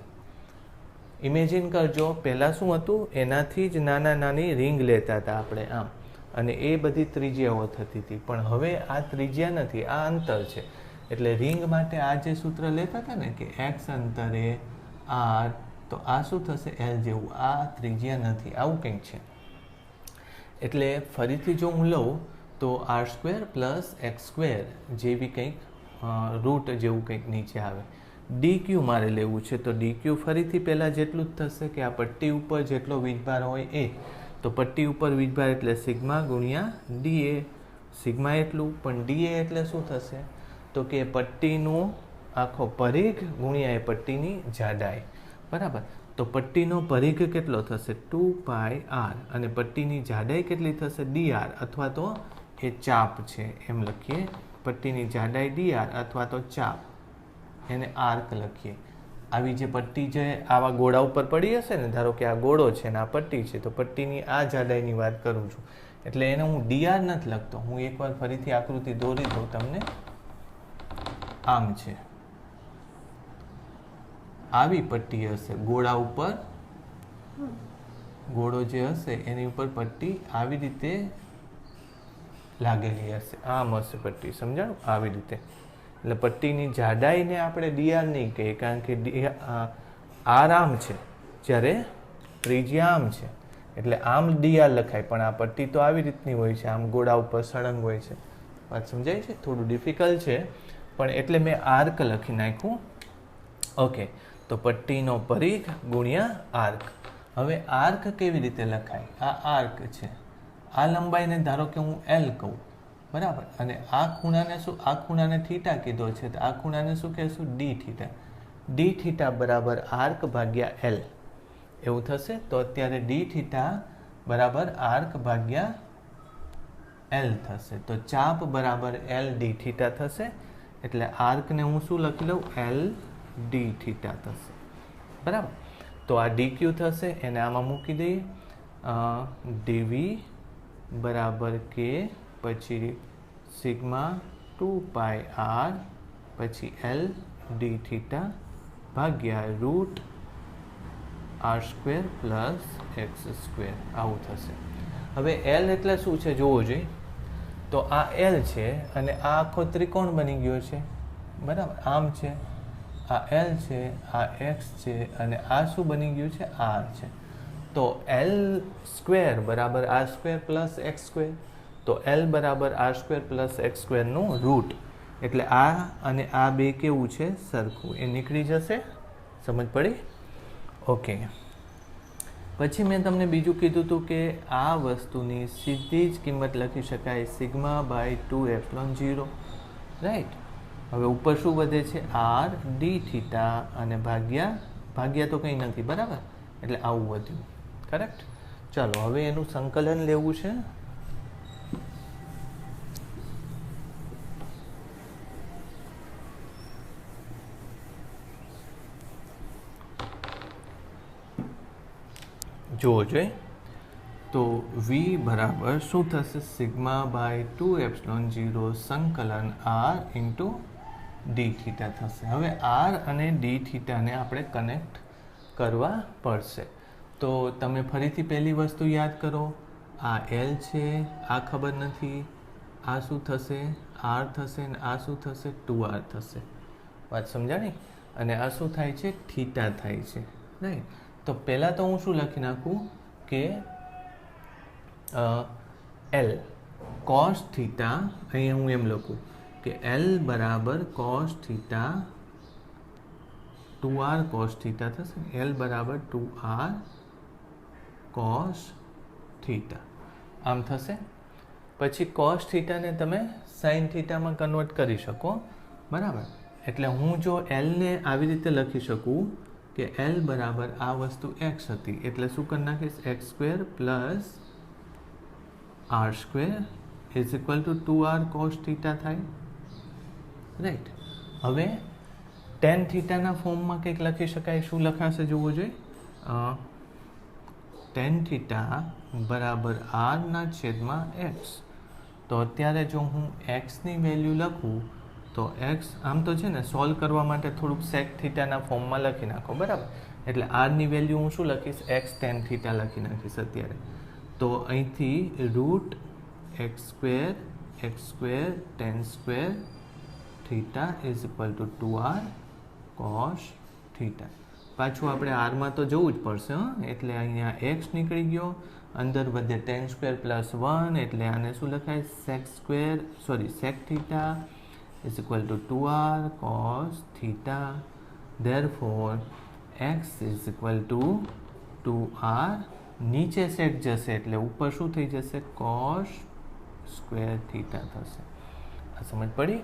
Speaker 1: ઇમેજિન કરજો પહેલાં શું હતું એનાથી જ નાની રિંગ લેતા હતા આપણે આમ અને એ બધી ત્રિજ્યાઓ થતી હતી. પણ હવે આ ત્રિજ્યા નથી, આ અંતર છે. એટલે રિંગ માટે આ જે સૂત્ર લેતા હતા ને કે x અંતરે r, તો આ શું થશે l જેવું. આ ત્રિજ્યા નથી, આવું કંઈક છે. એટલે ફરીથી જો હું લઉં તો r² + x² જેવી કંઈક રૂટ જેવું કંઈક નીચે આવે. dq મારે લેવું છે તો dq ફરીથી પહેલાં જેટલું જ થશે કે આ પટ્ટી ઉપર જેટલો વીજભાર હોય એ. તો પટ્ટી ઉપર વીજભાર એટલે સિગ્મા ગુણ્યા dA. સિગ્મા એટલું, પણ dA એટલે શું થશે તો કે પટ્ટીનું આખો પરિઘ ગુણ્યા એ પટ્ટીની જાડાઈ. બરાબર. તો પટ્ટીનો પરિઘ કેટલો થશે 2πr અને પટ્ટીની જાડાઈ કેટલી થશે dr, અથવા તો એ ચાપ છે એમ લખીએ. પટ્ટીની જાડાઈ dr અથવા તો ચાપ, એને આર્ક લખીએ. આવી જે પટ્ટી જે આવા ગોળા ઉપર પડી હશે ને, ધારો કે આ ગોળો છે ને આ પટ્ટી છે, તો પટ્ટીની આ જાડાઈની વાત કરું છું. એટલે એને હું dr નથી લખતો. હું એકવાર ફરીથી આકૃતિ દોરી દઉં તમને. આમ છે, આવી પટ્ટી હશે ગોળા ઉપર, ગોળો જે હશે એની ઉપર પટ્ટી આવી રીતે લાગેલી હશે. આમ હશે પટ્ટી, સમજાણું? આવી રીતે. એટલે પટ્ટીની જાડાઈને આપણે dr નહીં કહીએ, કારણ કે r આમ છે જ્યારે ત્રિજ્યા આમ છે. એટલે આમ dr લખાય, પણ આ પટ્ટી તો આવી રીતની હોય છે, આમ ગોળા ઉપર સળંગ હોય છે. વાત સમજાય છે? થોડું ડિફિકલ્ટ છે, પણ એટલે મેં આર્ક લખી નાખ્યું. ઓકે, તો પટ્ટીનો પરિઘ ગુણ્યા આર્ક. હવે આર્ક કેવી રીતે લખાય? આ આર્ક છે, આ લંબાઈને ધારો કે હું l કહું, બરાબર. અને આ ખૂણાને શું, આ ખૂણાને θ કીધો છે, તો આ ખૂણાને શું કહેશું dθ. dθ બરાબર આર્ક ભાગ્યા l એવું થશે. તો અત્યારે dθ બરાબર આર્ક ભાગ્યા l થશે. તો ચાપ બરાબર l dθ થશે. એટલે આર્કને હું શું લખી લઉં l dθ થશે. બરાબર. તો આ dq થશે, એને આમાં મૂકી દઈએ. dv બરાબર k પછી સિગ્મા 2πr પછી l dθ ભાગ્યા રૂટ r² + x². આવું થશે. હવે l એટલે શું છે જોવો જોઈએ. તો આ l છે અને આ આખો ત્રિકોણ બની ગયો છે, બરાબર. આમ છે, આ l છે, આ x છે અને આ શું બની ગયું છે r છે. તો l² બરાબર r² + x². તો l બરાબર r² + x² નું રૂટ. એટલે આ અને આ બે કેવું છે સરખું, એ નીકળી જશે. સમજ પડી? ઓકે. પછી મેં તમને બીજું કીધું હતું કે આ વસ્તુની સીધી જ કિંમત લખી શકાય σ/2ε0. રાઈટ. હવે ઉપર શું વધે છે r dθ અને ભાગ્યા તો કંઈ નથી, બરાબર. એટલે આવું વધ્યું. કરેક્ટ. ચાલો હવે એનું સંકલન લેવું છે. જોવો જોઈએ. તો v બરાબર શું થશે σ/2ε0 સંકલન r * dθ થશે. હવે r અને dθ ને આપણે કનેક્ટ કરવા પડશે. તો તમે ફરીથી પહેલી વસ્તુ યાદ કરો. આ l છે, આ ખબર નથી, આ શું થશે r થશે, અને આ શું થશે 2r થશે. વાત સમજાણી? અને આ શું થાય છે થીટા થાય છે, રાઈટ. તો પહેલાં તો હું શું લખી નાખું કે l cos θ, અહીંયા હું એમ લખું કે l બરાબર cos θ 2r cos θ થશે. l બરાબર 2r cos θ આમ થશે. પછી cos θ ને તમે sin θ માં કન્વર્ટ કરી શકો, બરાબર. એટલે હું જો l ને આવી રીતે લખી શકું કે l બરાબર આ વસ્તુ x હતી, એટલે શું કરી નાખીશ x² + r² is equal to 2r cos theta થાય, રાઈટ. હવે ટેન થીટાના ફોર્મમાં કંઈક લખી શકાય. શું લખાશે જોવું જોઈએ? ટેન થીટા બરાબર આરના છેદમાં એક્સ. તો અત્યારે જો હું એક્સની વેલ્યુ લખું તો એક્સ આમ તો છે ને સોલ્વ કરવા માટે થોડુંક સેક થીટાના ફોર્મમાં લખી નાખો, બરાબર. એટલે આરની વેલ્યુ હું શું લખીશ? એક્સ ટેન થીટા લખી નાખીશ અત્યારે. તો અહીંથી root x square ten square theta is equal to 2r cos theta. પાછું આપણે આરમાં તો જવું જ પડશે, એટલે અહીંયા એક્સ નીકળી ગયો, અંદર વધે ટેન સ્ક્વેર પ્લસ 1, એટલે આને શું લખાય? Sec theta is equal to 2r cos theta. Therefore X is equal to 2r, નીચે સેક જશે એટલે ઉપર શું થઈ જશે? cos સ્ક્વેર થીટા થશે. આ સમજ પડી?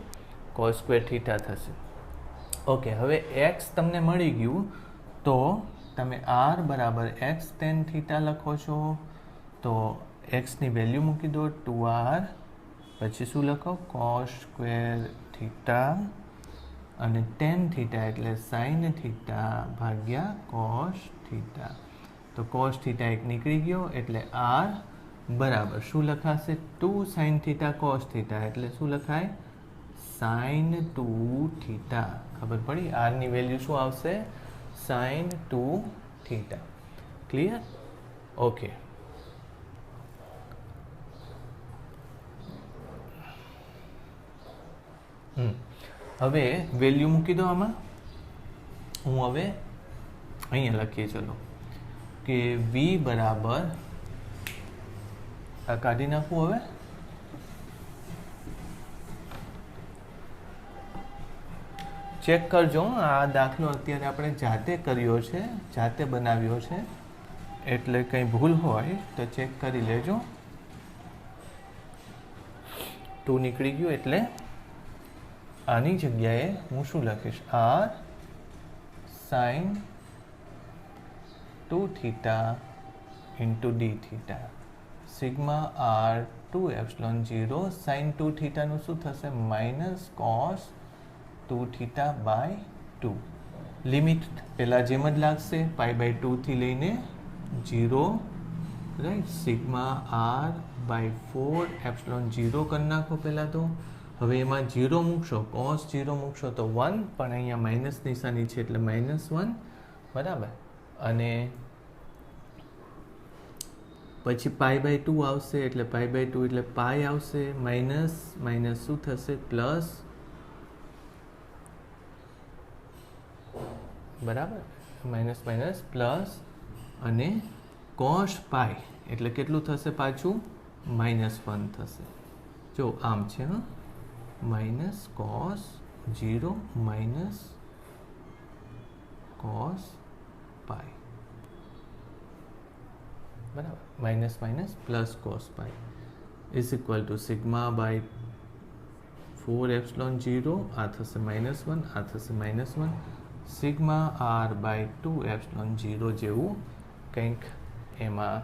Speaker 1: cos સ્ક્વેર થીટા થશે. ઓકે, હવે એક્સ તમને મળી ગયું તો તમે આર બરાબર એક્સ ટેન થીટા લખો છો. તો એક્સની વેલ્યુ મૂકી દો 2r, પછી શું લખો? cos સ્ક્વેર થીટા, અને ટેન થીટા એટલે સાઇન થીટા ભાગ્યા cos થીટા. તો cos થીટા એક નીકળી ગયો, એટલે આર બરાબર શું લખાશે? 2 સાઇન થીટા cos થીટા, એટલે શું લખાય? Sine 2 theta. ખબર પડી? આરની વેલ્યુ શું આવશે? Sine 2 theta. ક્લિયર? ઓકે. હવે વેલ્યુ મૂકી દો આમાં. હું હવે અહીંયા લખીએ, ચલો, કે v બરાબર, આ કાઢી નાખું. હવે ચેક કરજો. આ દાખલો અત્યારે આપણે જાતે કર્યો છે, જાતે બનાવ્યો છે, એટલે કંઈ ભૂલ હોય તો ચેક કરી લેજો. 2 નીકળી ગયું, એટલે આની જગ્યાએ હું શું લખીશ? R sine 2 theta into D theta sigma R 2 epsilon 0 sine 2 થીટાનું શું થશે? Minus cos 2 theta by 2. Limit પહેલાં જેમ જ લાગશે, પાઈ બાય 2 થી લઈને 0, right. Sigma R by 4 epsilon 0 કરી નાખો પહેલાં તો. હવે એમાં 0 મૂકશો, કોસ 0 મૂકશો તો 1, પણ અહીંયા માઇનસ નિશાની છે એટલે -1, બરાબર. અને પછી પાઈ બાય 2 આવશે, એટલે પાઈ બાય 2 એટલે પાઈ આવશે, માઇનસ માઇનસ શું થશે? પ્લસ, બરાબર. માઇનસ માઇનસ પ્લસ, અને કોસ પાઈ એટલે કેટલું થશે? પાછું -1 થશે. જો આમ છે, minus cos 0 minus cos pi, બરાબર. Minus minus plus cos pi is equal to sigma by 4 epsilon 0, આ થશે -1, આ થશે -1, સિગ્મા આર બાય 2 એપ્સિલોન 0 જેવું કંઈક એમાં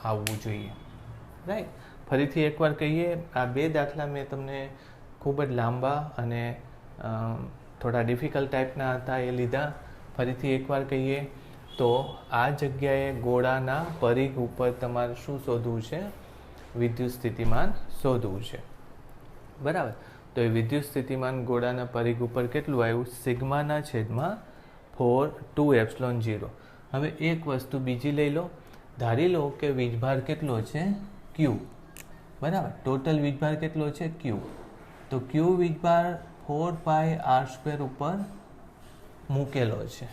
Speaker 1: આવવું જોઈએ, રાઈટ. ફરીથી એકવાર કહીએ, આ બે દાખલા મેં તમને ખૂબ જ લાંબા અને થોડા ડિફિકલ્ટ ટાઈપના હતા એ લીધા. ફરીથી એકવાર કહીએ તો આ જગ્યાએ ગોળાના પરિઘ ઉપર તમારે શું શોધવું છે? વિદ્યુત સ્થિતિમાન શોધવું છે, બરાબર. તો એ વિદ્યુત સ્થિતિમાન ગોળાના પરિઘ ઉપર કેટલું આવ્યું? સિગ્માના છેદમાં 2 એપ્સિલોન 0. હવે એક વસ્તુ બીજી લઈ લો. ધારી લો કે વીજભાર કેટલો છે? Q, બરાબર. ટોટલ વીજભાર કેટલો છે? Q. તો Q વીજભાર 4πr² ઉપર મૂકેલો છે.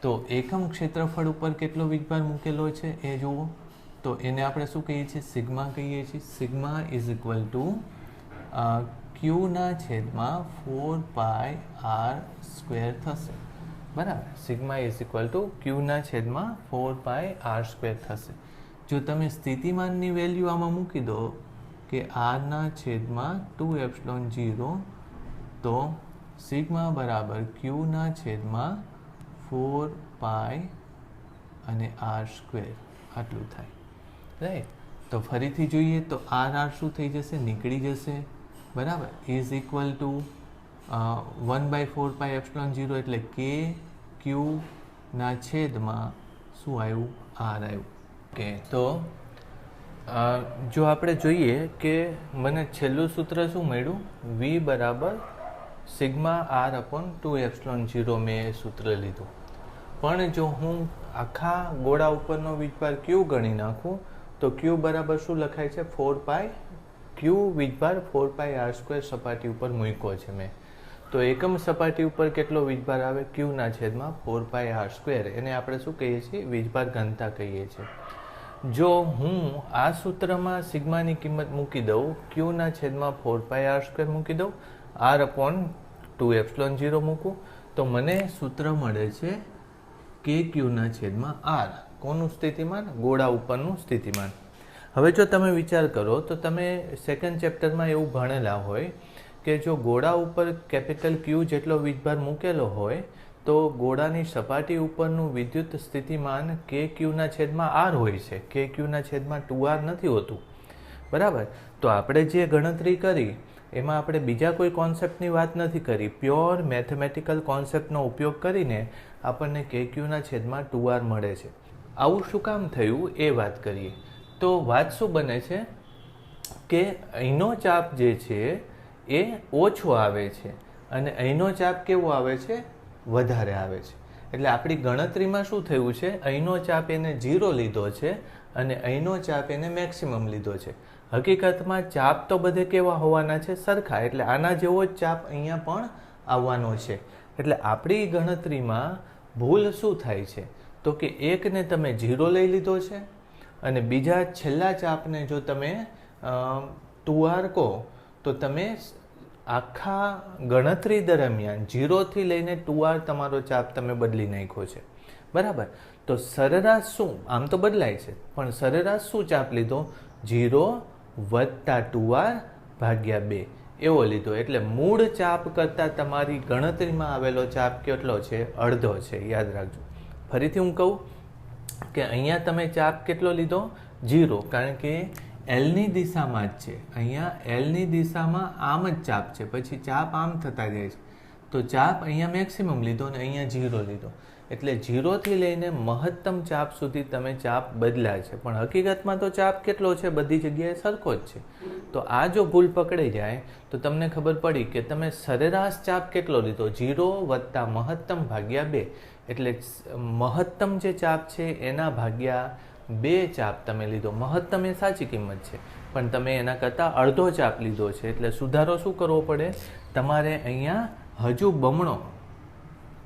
Speaker 1: તો એકમ ક્ષેત્રફળ ઉપર કેટલો વીજભાર મૂકેલો છે એ જુઓ. તો એને આપણે શું કહીએ છીએ? સિગ્મા કહીએ છીએ. સિગ્મા ઇઝ ઇક્વલ ટુ Qના છેદમાં 4πr² થશે, બરાબર. સિગ્મા ઇઝ ઇક્વલ ટુ Qના છેદમાં 4πr² થશે. જો તમે સ્થિતિમાનની વેલ્યુ આમાં મૂકી દો કે આરના છેદમાં 2 એપ્સિલોન 0, તો સિગ્મા બરાબર Qના છેદમાં 4π અને r² આટલું થાય, રાઈટ. તો ફરીથી જોઈએ તો આર શું થઈ જશે, નીકળી જશે, બરાબર, ઇઝ ઇક્વલ ટુ 1/4πε0 એટલે કે ક્યુ ના છેદમાં શું આવ્યું, આર આવ્યું. ઓકે, તો જો આપણે જોઈએ કે મને છેલ્લું સૂત્ર શું મળ્યું, વી બરાબર સિગ્મા આર અપોન 2ε0 મેં એ સૂત્ર લીધું. પણ જો હું આખા ગોળા ઉપરનો વીજભાર ક્યુ ગણી નાખું તો ક્યુ બરાબર શું લખાય છે, 4π ક્યુ વીજભાર 4πr² સપાટી ઉપર મૂક્યો છે મેં. તો એકમ સપાટી ઉપર કેટલો વીજભાર આવે, ક્યુના છેદમાં 4πr². એને આપણે શું કહીએ છીએ, વીજભાર ઘનતા કહીએ છીએ. જો હું આ સૂત્રમાં સિગ્માની કિંમત મૂકી દઉં, ક્યુના છેદમાં 4πr² મૂકી દઉં, આર અપોન 2ε0 મૂકું, તો મને સૂત્ર મળે છે કે ક્યુના છેદમાં આર. કોનું સ્થિતિમાન, ગોળા ઉપરનું સ્થિતિમાન. હવે જો તમે વિચાર કરો તો તમે સેકન્ડ ચેપ્ટરમાં એવું ભણેલા હોય કે જો ગોળા ઉપર કેપિટલ ક્યુ જેટલો વીજભાર મૂકેલો હોય તો ગોળાની સપાટી ઉપરનું વિદ્યુત સ્થિતિમાન કે ક્યુના છેદમાં આર હોય છે, કે ક્યુના છેદમાં 2r નથી હોતું, બરાબર. તો આપણે જે ગણતરી કરી એમાં આપણે બીજા કોઈ કોન્સેપ્ટની વાત નથી કરી, પ્યોર મેથેમેટિકલ કોન્સેપ્ટનો ઉપયોગ કરીને આપણને કે ક્યુના છેદમાં 2r મળે છે. આવું શું કામ થયું એ વાત કરીએ. તો વાત શું બને છે કે અહીંનો ચાપ જે છે એ ઓછો આવે છે અને અહીંનો ચાપ કેવો આવે છે, વધારે આવે છે. એટલે આપણી ગણતરીમાં શું થયું છે, અહીંનો ચાપ એને 0 લીધો છે અને અહીંનો ચાપ એને મેક્સિમમ લીધો છે. હકીકતમાં ચાપ તો બધે કેવા હોવાના છે, સરખા. એટલે આના જેવો જ ચાપ અહીંયા પણ આવવાનો છે. એટલે આપણી ગણતરીમાં ભૂલ શું થાય છે તો કે એકને તમે 0 લઈ લીધો છે અને બીજા છેલ્લા ચાપને જો તમે 2r કહો તો તમે આખા ગણતરી દરમિયાન 0થી લઈને 2r તમારો ચાપ તમે બદલી નાખ્યો છે, બરાબર. તો સરેરાશ શું, આમ તો બદલાય છે પણ સરેરાશ શું ચાપ લીધો, 0 વત્તા 2r ભાગ્યા 2 એવો લીધો. એટલે મૂળ ચાપ કરતાં તમારી ગણતરીમાં આવેલો ચાપ કેટલો છે, અડધો છે, યાદ રાખજો. ફરીથી હું કહું કે અહીંયા તમે ચાપ કેટલો લીધો, 0, કારણ કે એલની દિશામાં જ છે. અહીંયા એલની દિશામાં આમ જ ચાપ છે, પછી ચાપ આમ થતા જાય છે. તો ચાપ અહીંયા મેક્સિમમ લીધો અને અહીંયા 0 લીધો. એટલે 0થી લઈને મહત્તમ ચાપ સુધી તમે ચાપ બદલ્યા છે, પણ હકીકતમાં તો ચાપ કેટલો છે, બધી જગ્યાએ સરખો જ છે. તો આ જો ભૂલ પકડાઈ જાય તો તમને ખબર પડી કે તમે સરેરાશ ચાપ કેટલો લીધો, 0 વત્તા મહત્તમ ભાગ્યા 2. એટલે મહત્તમ જે ચાપ છે એના ભાગ્યા 2 ચાપ તમે લીધો. મહત્તમ એ સાચી કિંમત છે પણ તમે એના કરતાં અડધો ચાપ લીધો છે. એટલે સુધારો શું કરવો પડે, તમારે અહીંયા હજુ બમણો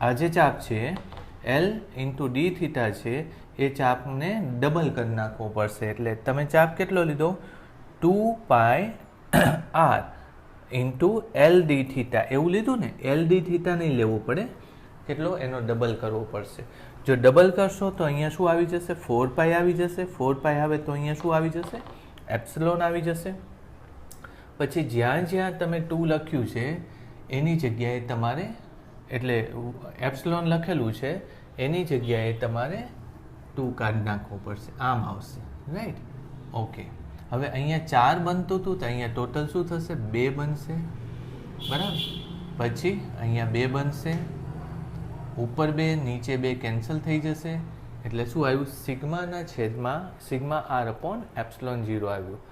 Speaker 1: આ જે ચાપ છે L × d થીટા છે એ ચાપને ડબલ કરી નાખવો પડશે. એટલે તમે ચાપ કેટલો લીધો, 2πr × LD થીટા એવું લીધું ને. LD થીટા નહીં લેવું પડે, કેટલો એનો ડબલ કરવો પડશે. જો ડબલ કરશો તો અહીંયા શું આવી જશે, 4π આવી જશે. 4π આવે તો અહીંયા શું આવી જશે, એપ્સિલોન આવી જશે. પછી જ્યાં જ્યાં તમે 2 લખ્યું છે એની જગ્યાએ તમારે, એટલે એપ્સિલોન લખેલું છે એની જગ્યાએ તમારે 2 કાઢી નાખવો પડશે, આમ આવશે, રાઈટ. ઓકે, હવે અહીંયા 4 બનતું હતું તો અહીંયા ટોટલ શું થશે, 2 બનશે, બરાબર. પછી અહીંયા 2 બનશે, ઉપર 2 નીચે 2 કેન્સલ થઈ જશે. એટલે શું આવ્યું, સિગ્માના છેદમાં સિગ્મા આર અપોન એપ્સિલોન 0 આવ્યું.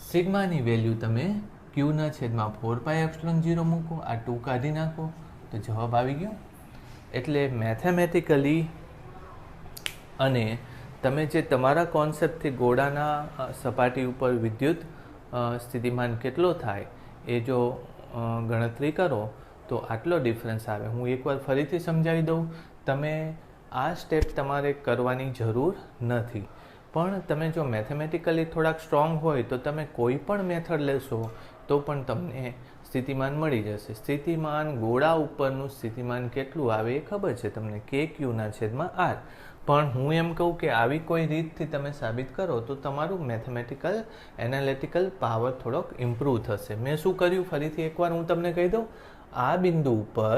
Speaker 1: સિગ્માની વેલ્યુ તમે ક્યુના છેદમાં 4πε0 મૂકો, આ 2 કાઢી નાખો તો જવાબ આવી ગયો. એટલે મેથેમેટિકલી અને તમે જે તમારા કોન્સેપ્ટથી ગોળાના સપાટી ઉપર વિદ્યુત સ્થિતિમાન કેટલો થાય એ જો ગણતરી કરો તો આટલો ડિફરન્સ આવે. હું એકવાર ફરીથી સમજાવી દઉં, તમે આ સ્ટેપ તમારે કરવાની જરૂર નથી, પણ તમે જો મેથેમેટિકલી થોડાક સ્ટ્રોંગ હોય તો તમે કોઈ પણ મેથડ લેશો તો પણ તમને સ્થિતિમાન મળી જશે. સ્થિતિમાન ગોળા ઉપરનું સ્થિતિમાન કેટલું આવે એ ખબર છે તમને, કે ક્યુના છેદમાં આર. પણ હું એમ કહું કે આવી કોઈ રીતથી તમે સાબિત કરો તો તમારું મેથેમેટિકલ એનાલિટિકલ પાવર થોડોક ઇમ્પ્રૂવ થશે. મેં શું કર્યું ફરીથી એકવાર હું તમને કહી દઉં. આ બિંદુ ઉપર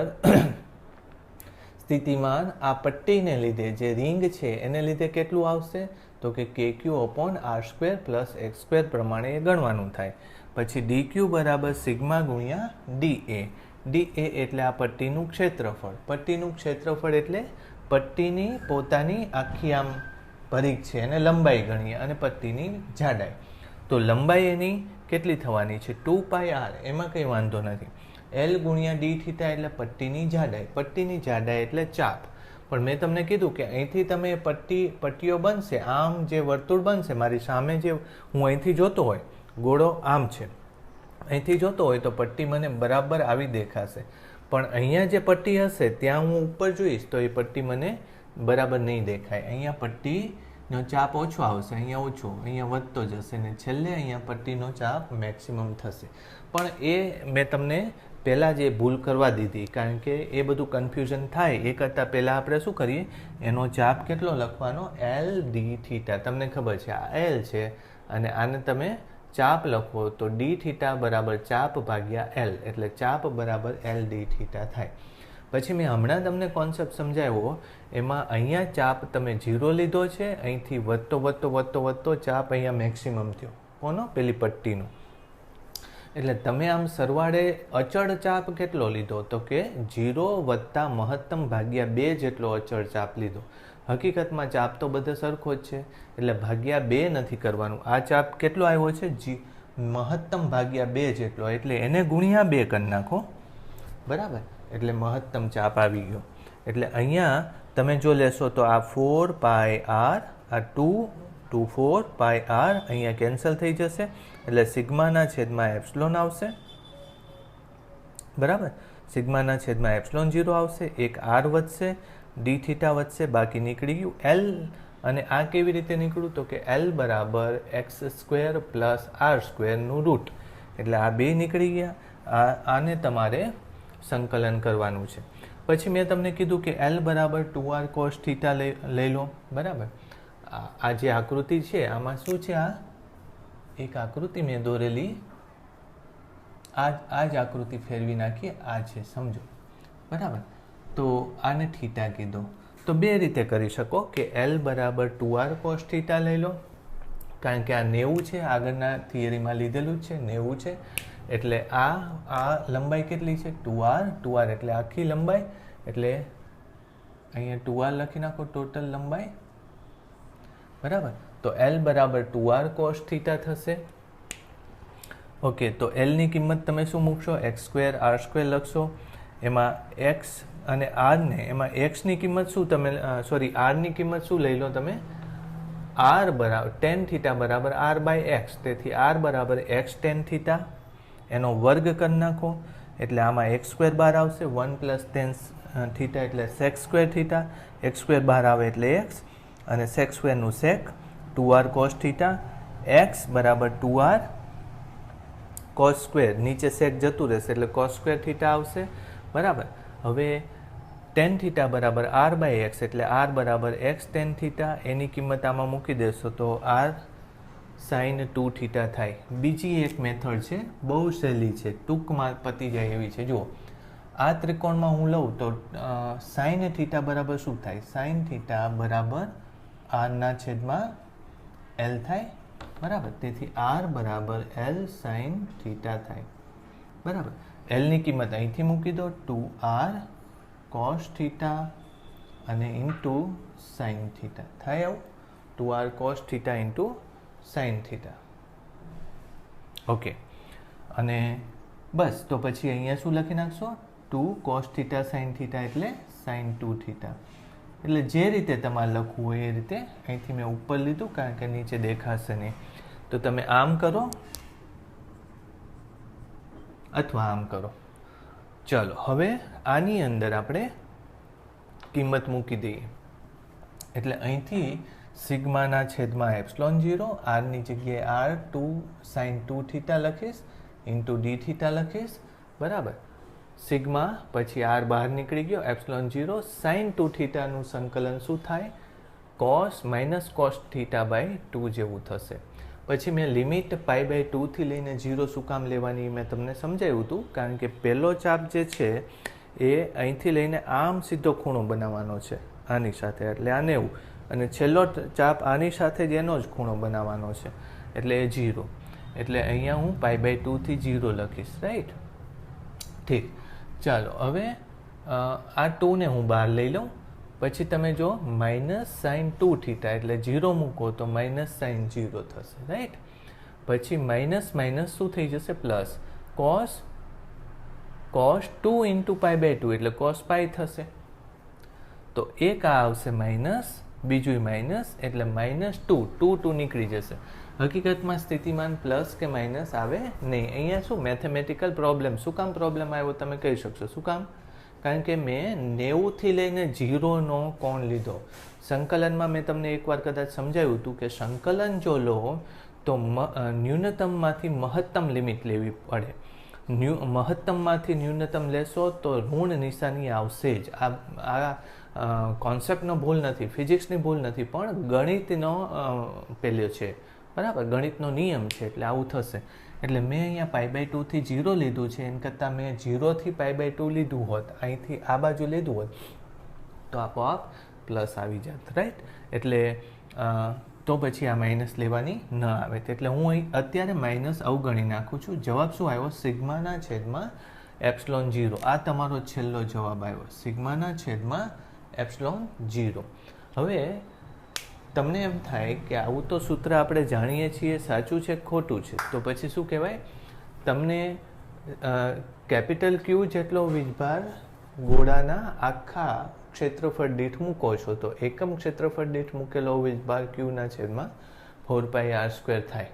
Speaker 1: સ્થિતિમાન આ પટ્ટીને લીધે જે રિંગ છે એને લીધે કેટલું આવશે, તો કે KQ/R² પ્લસ x² પ્રમાણે એ ગણવાનું થાય. પછી DQ બરાબર સિગ્મા ગુણ્યા DA. DA એટલે આ પટ્ટીનું ક્ષેત્રફળ. પટ્ટીનું ક્ષેત્રફળ એટલે પટ્ટીની પોતાની આખી આમ પરિઘ છે એને લંબાઈ ગણીએ અને પટ્ટીની જાડાઈ. તો લંબાઈ એની કેટલી થવાની છે? 2πr. એમાં કંઈ વાંધો નથી. L ગુણ્યા d થીટા એટલે પટ્ટીની જાડાઈ. પટ્ટીની જાડાઈ એટલે ચાપ. પણ મેં તમને કીધું કે અહીંથી તમે પટ્ટીઓ બનશે, આમ જે વર્તુળ બનશે, મારી સામે જે હું અહીંથી જોતો હોય, ગોળો આમ છે, અહીંથી જોતો હોય તો પટ્ટી મને બરાબર આવી દેખાશે. પણ અહીંયા જે પટ્ટી હશે ત્યાં હું ઉપર જોઈશ તો એ પટ્ટી મને બરાબર નહીં દેખાય. અહીંયા પટ્ટીનો ચાપ ઓછો આવશે, અહીંયા ઓછો, અહીંયા વધતો જશે ને છેલ્લે અહીંયા પટ્ટીનો ચાપ મેક્સિમમ થશે. પણ એ મેં તમને પહેલાં જે ભૂલ કરવા દીધી, કારણ કે એ બધું કન્ફ્યુઝન થાય એ કરતાં પહેલાં આપણે શું કરીએ, એનો ચાપ કેટલો લખવાનો? LD theta. તમને ખબર છે આ L છે અને આને તમે ચાપ લખો તો d થીટા બરાબર ચાપ ભાગ્યા L, એટલે ચાપ બરાબર LD થીટા થાય. પછી મેં હમણાં તમને કોન્સેપ્ટ સમજાવ્યો, એમાં અહીંયા ચાપ તમે 0 લીધો છે, અહીંથી વધતો ચાપ અહીંયા મેક્સિમમ થયો. કોનો? પેલી પટ્ટીનો. એટલે તમે આમ સરવાળે અચળ ચાપ કેટલો લીધો? તો કે 0 વત્તા મહત્તમ ભાગ્યા 2 જેટલો અચળ ચાપ લીધો. હકીકતમાં ચાપ તો બધે સરખો જ છે, એટલે ભાગ્યા 2 નથી કરવાનું. આ ચાપ કેટલો આવ્યો છે? મહત્તમ ભાગ્યા 2 જેટલો, એટલે એને ગુણ્યા 2 કરી નાખો. બરાબર? એટલે મહત્તમ ચાપ આવી ગયો. એટલે અહીંયા તમે જો લેશો તો આ 4πr, આ 4πr અહીંયા કેન્સલ થઈ જશે, એટલે સિગ્માના છેદમાં એપ્સિલોન આવશે. બરાબર? સિગ્માના છેદમાં એપ્સિલોન 0 આવશે, એક r વધશે, d થીટા વધશે, બાકી નીકળી ગયું L. અને આ કેવી રીતે નીકળ્યું? તો કે L બરાબર x² પ્લસ r² નું રૂટ. એટલે આ બે નીકળી ગયા. આને તમારે સંકલન કરવાનું છે. પછી મેં તમને કીધું કે L બરાબર 2r cos થીટા લઈ લો. બરાબર? આ જે આકૃતિ છે આમાં શું છે? આ એક આકૃતિ મેં દોરેલી, આ જ આકૃતિ ફેરવી નાખીએ, આ છે, સમજો. બરાબર? તો આને થીટા કીધો. તો બે રીતે કરી શકો કે L બરાબર 2r cos થીટા લઈ લો, કારણ કે આ 90 છે, આગળના થિયરીમાં લીધેલું જ છે, 90 છે. એટલે આ લંબાઈ કેટલી છે? 2r એટલે આખી લંબાઈ, એટલે અહીંયા 2r લખી નાખો ટોટલ લંબાઈ. બરાબર? તો L બરાબર 2r cos થીટા થશે. ઓકે, તો L ની કિંમત તમે શું મૂકશો? x² r² લખશો. એમાં x અને r ને, એમાં x ની કિંમત શું તમે r ની કિંમત શું લઈ લો તમે? r બરાબર tan થીટા બરાબર r/x. તેથી r બરાબર x tan થીટા, એનો વર્ગ કરી નાખો, એટલે આમાં x² બહાર આવશે. 1 + tan થીટા એટલે sec² થીટા, x² બહાર આવે એટલે x, અને sec² નું sec, 2r cos theta, x બરાબર 2r cos², નીચે sec જતું રહેશે એટલે cos² થીટા આવશે. બરાબર? હવે tan થીટા બરાબર r/x, એટલે r બરાબર x tan થીટા, એની કિંમત આમાં મૂકી દેશો તો r sin 2 થીટા થાય. બીજી એક મેથડ છે, બહુ સહેલી છે, ટૂંકમાં પતી જાય એવી છે. જુઓ, આ ત્રિકોણમાં હું લઉં તો sin થીટા બરાબર શું થાય? sin થીટા બરાબર r ના છેદમાં L થાય. બરાબર? તેથી r બરાબર L sin થીટા થાય. બરાબર? L ની કિંમત અહીંથી મૂકી દો, 2r cos થીટા અને ઇન્ટુ sin થીટા થાય. આવું 2r cos theta into sin theta. Okay, અને બસ, તો પછી અહીંયા શું લખી નાખશો? 2 cos થીટા sin થીટા એટલે sin 2 થીટા. એટલે જે રીતે તમારે લખવું હોય એ રીતે. અહીંથી મેં ઉપર લીધું કારણ કે નીચે દેખાશે નહીં. તો તમે આમ કરો અથવા આમ કરો. ચલો, હવે આની અંદર આપણે કિંમત મૂકી દઈએ. એટલે અહીંથી સિગ્માના છેદમાં એપ્સિલોન 0, r ની જગ્યાએ r 2 sin 2 થીટા લખીશ, ઇન્ટુ d થીટા લખીશ. બરાબર? સિગ્મા, પછી r બહાર નીકળી ગયો, એપ્સિલોન 0, sin 2 થીટાનું સંકલન શું થાય? cos -cos θ/2 જેવું થશે. પછી મેં લિમિટ π/2 થી લઈને 0 શું કામ લેવાની મેં તમને સમજાવ્યું હતું, કારણ કે પહેલો ચાપ જે છે એ અહીંથી લઈને આમ સીધો ખૂણો બનાવવાનો છે આની સાથે, એટલે આ 90, અને છેલ્લો ચાપ આની સાથે જ એનો જ ખૂણો બનાવવાનો છે, એટલે એ 0. એટલે અહીંયા હું π/2 થી 0 લખીશ, રાઈટ. ઠીક, ચાલો હવે આ 2 ને હું બહાર લઈ લઉં. પછી તમે જો -sin2θ એટલે 0 મૂકો તો -sin0 થશે, રાઈટ. પછી માઇનસ માઇનસ શું થઈ જશે? પ્લસ. cos 2 × π/2 એટલે cos π થશે. તો એક આ આવશે માઇનસ, બીજું માઇનસ, એટલે -2 નીકળી જશે. હકીકતમાં સ્થિતિમાન પ્લસ કે માઇનસ આવે નહીં. અહીંયા શું મેથેમેટિકલ પ્રોબ્લેમ. શું કામ પ્રોબ્લેમ આવ્યો તમે કહી શકશો? શું કામ? કારણ કે મેં 90 થી લઈને 0નો કોણ લીધો. સંકલનમાં મેં તમને એકવાર કદાચ સમજાવ્યું હતું કે સંકલન જો લો તો ન્યૂનતમમાંથી મહત્તમ લિમિટ લેવી પડે. મહત્તમમાંથી ન્યૂનતમ લેશો તો ઋણ નિશાની આવશે જ. આ કોન્સેપ્ટનો ભૂલ નથી, ફિઝિક્સની ભૂલ નથી, પણ ગણિતનો પેલો છે, બરાબર, ગણિતનો નિયમ છે, એટલે આવું થશે. એટલે મેં અહીંયા π/2 થી 0 લીધું છે, એમ કરતાં મેં 0 થી π/2 લીધું હોત, અહીંથી આ બાજુ લીધું હોત તો આપોઆપ પ્લસ આવી જાત, રાઈટ. એટલે તો પછી આ માઇનસ લેવાની ન આવે. એટલે હું અહીં અત્યારે માઇનસ અવગણી નાખું છું. જવાબ શું આવ્યો? સિગ્માના છેદમાં ε0. આ તમારો છેલ્લો જવાબ આવ્યો, સિગ્માના છેદમાં ε0. હવે તમને એમ થાય કે આવું તો સૂત્ર આપણે જાણીએ છીએ, સાચું છે ખોટું છે, તો પછી શું કહેવાય? તમને કેપિટલ Q જેટલો વીજભાર ગોળાના આખા ક્ષેત્રફળ દીઠ મૂકો છો તો એકમ ક્ષેત્રફળ દીઠ મૂકેલો વીજભાર Qના છેદમાં 4πr² થાય.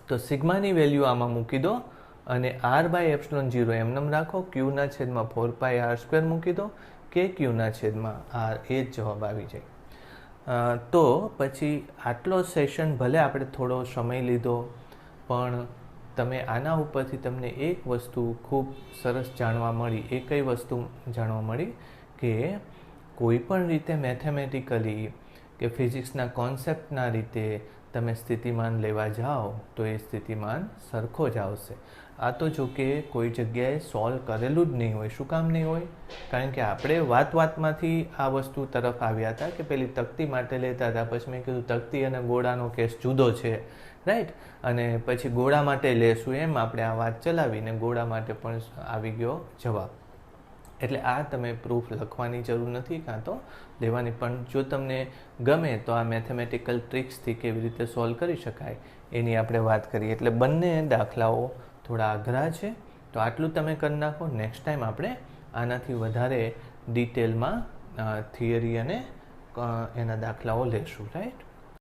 Speaker 1: તો સિગ્માની વેલ્યુ આમાં મૂકી દો અને r/ε0 એમનેમ રાખો. Qના છેદમાં 4πr² મૂકી દો, કે Qના છેદમાં r, એ જ જવાબ આવી જાય. તો પછી આટલો સેશન ભલે આપણે થોડો સમય લીધો, પણ તમે આના ઉપરથી તમને એક વસ્તુ ખૂબ સરસ જાણવા મળી. એ કઈ વસ્તુ જાણવા મળી? કે કોઈ પણ રીતે મેથેમેટિકલી કે ફિઝિક્સના કોન્સેપ્ટના રીતે તમે સ્થિતિમાન લેવા જાઓ તો એ સ્થિતિમાન સરખો જ આવશે. આ તો જો કે કોઈ જગ્યાએ સોલ્વ કરેલું જ નહીં હોય. શું કામ નહીં હોય? કારણ કે આપણે વાતમાંથી આ વસ્તુ તરફ આવ્યા હતા કે પેલી તકતી માટે લેતા હતા, પછી મેં કીધું તકતી અને ગોળાનો કેસ જુદો છે, રાઈટ. અને પછી ગોળા માટે લેશું, એમ આપણે આ વાત ચલાવીને ગોળા માટે પણ આવી ગયો જવાબ. એટલે આ તમે પ્રૂફ લખવાની જરૂર નથી, કાં તો લેવાની. પણ જો તમને ગમે તો આ મેથેમેટિકલ ટ્રિક્સથી કેવી રીતે સોલ્વ કરી શકાય એની આપણે વાત કરીએ. એટલે બંને દાખલાઓ થોડા અઘરા છે, તો આટલું તમે કરી નાખો. નેક્સ્ટ ટાઈમ આપણે આનાથી વધારે ડિટેલમાં થિયરી અને એના દાખલાઓ લેશું, રાઈટ.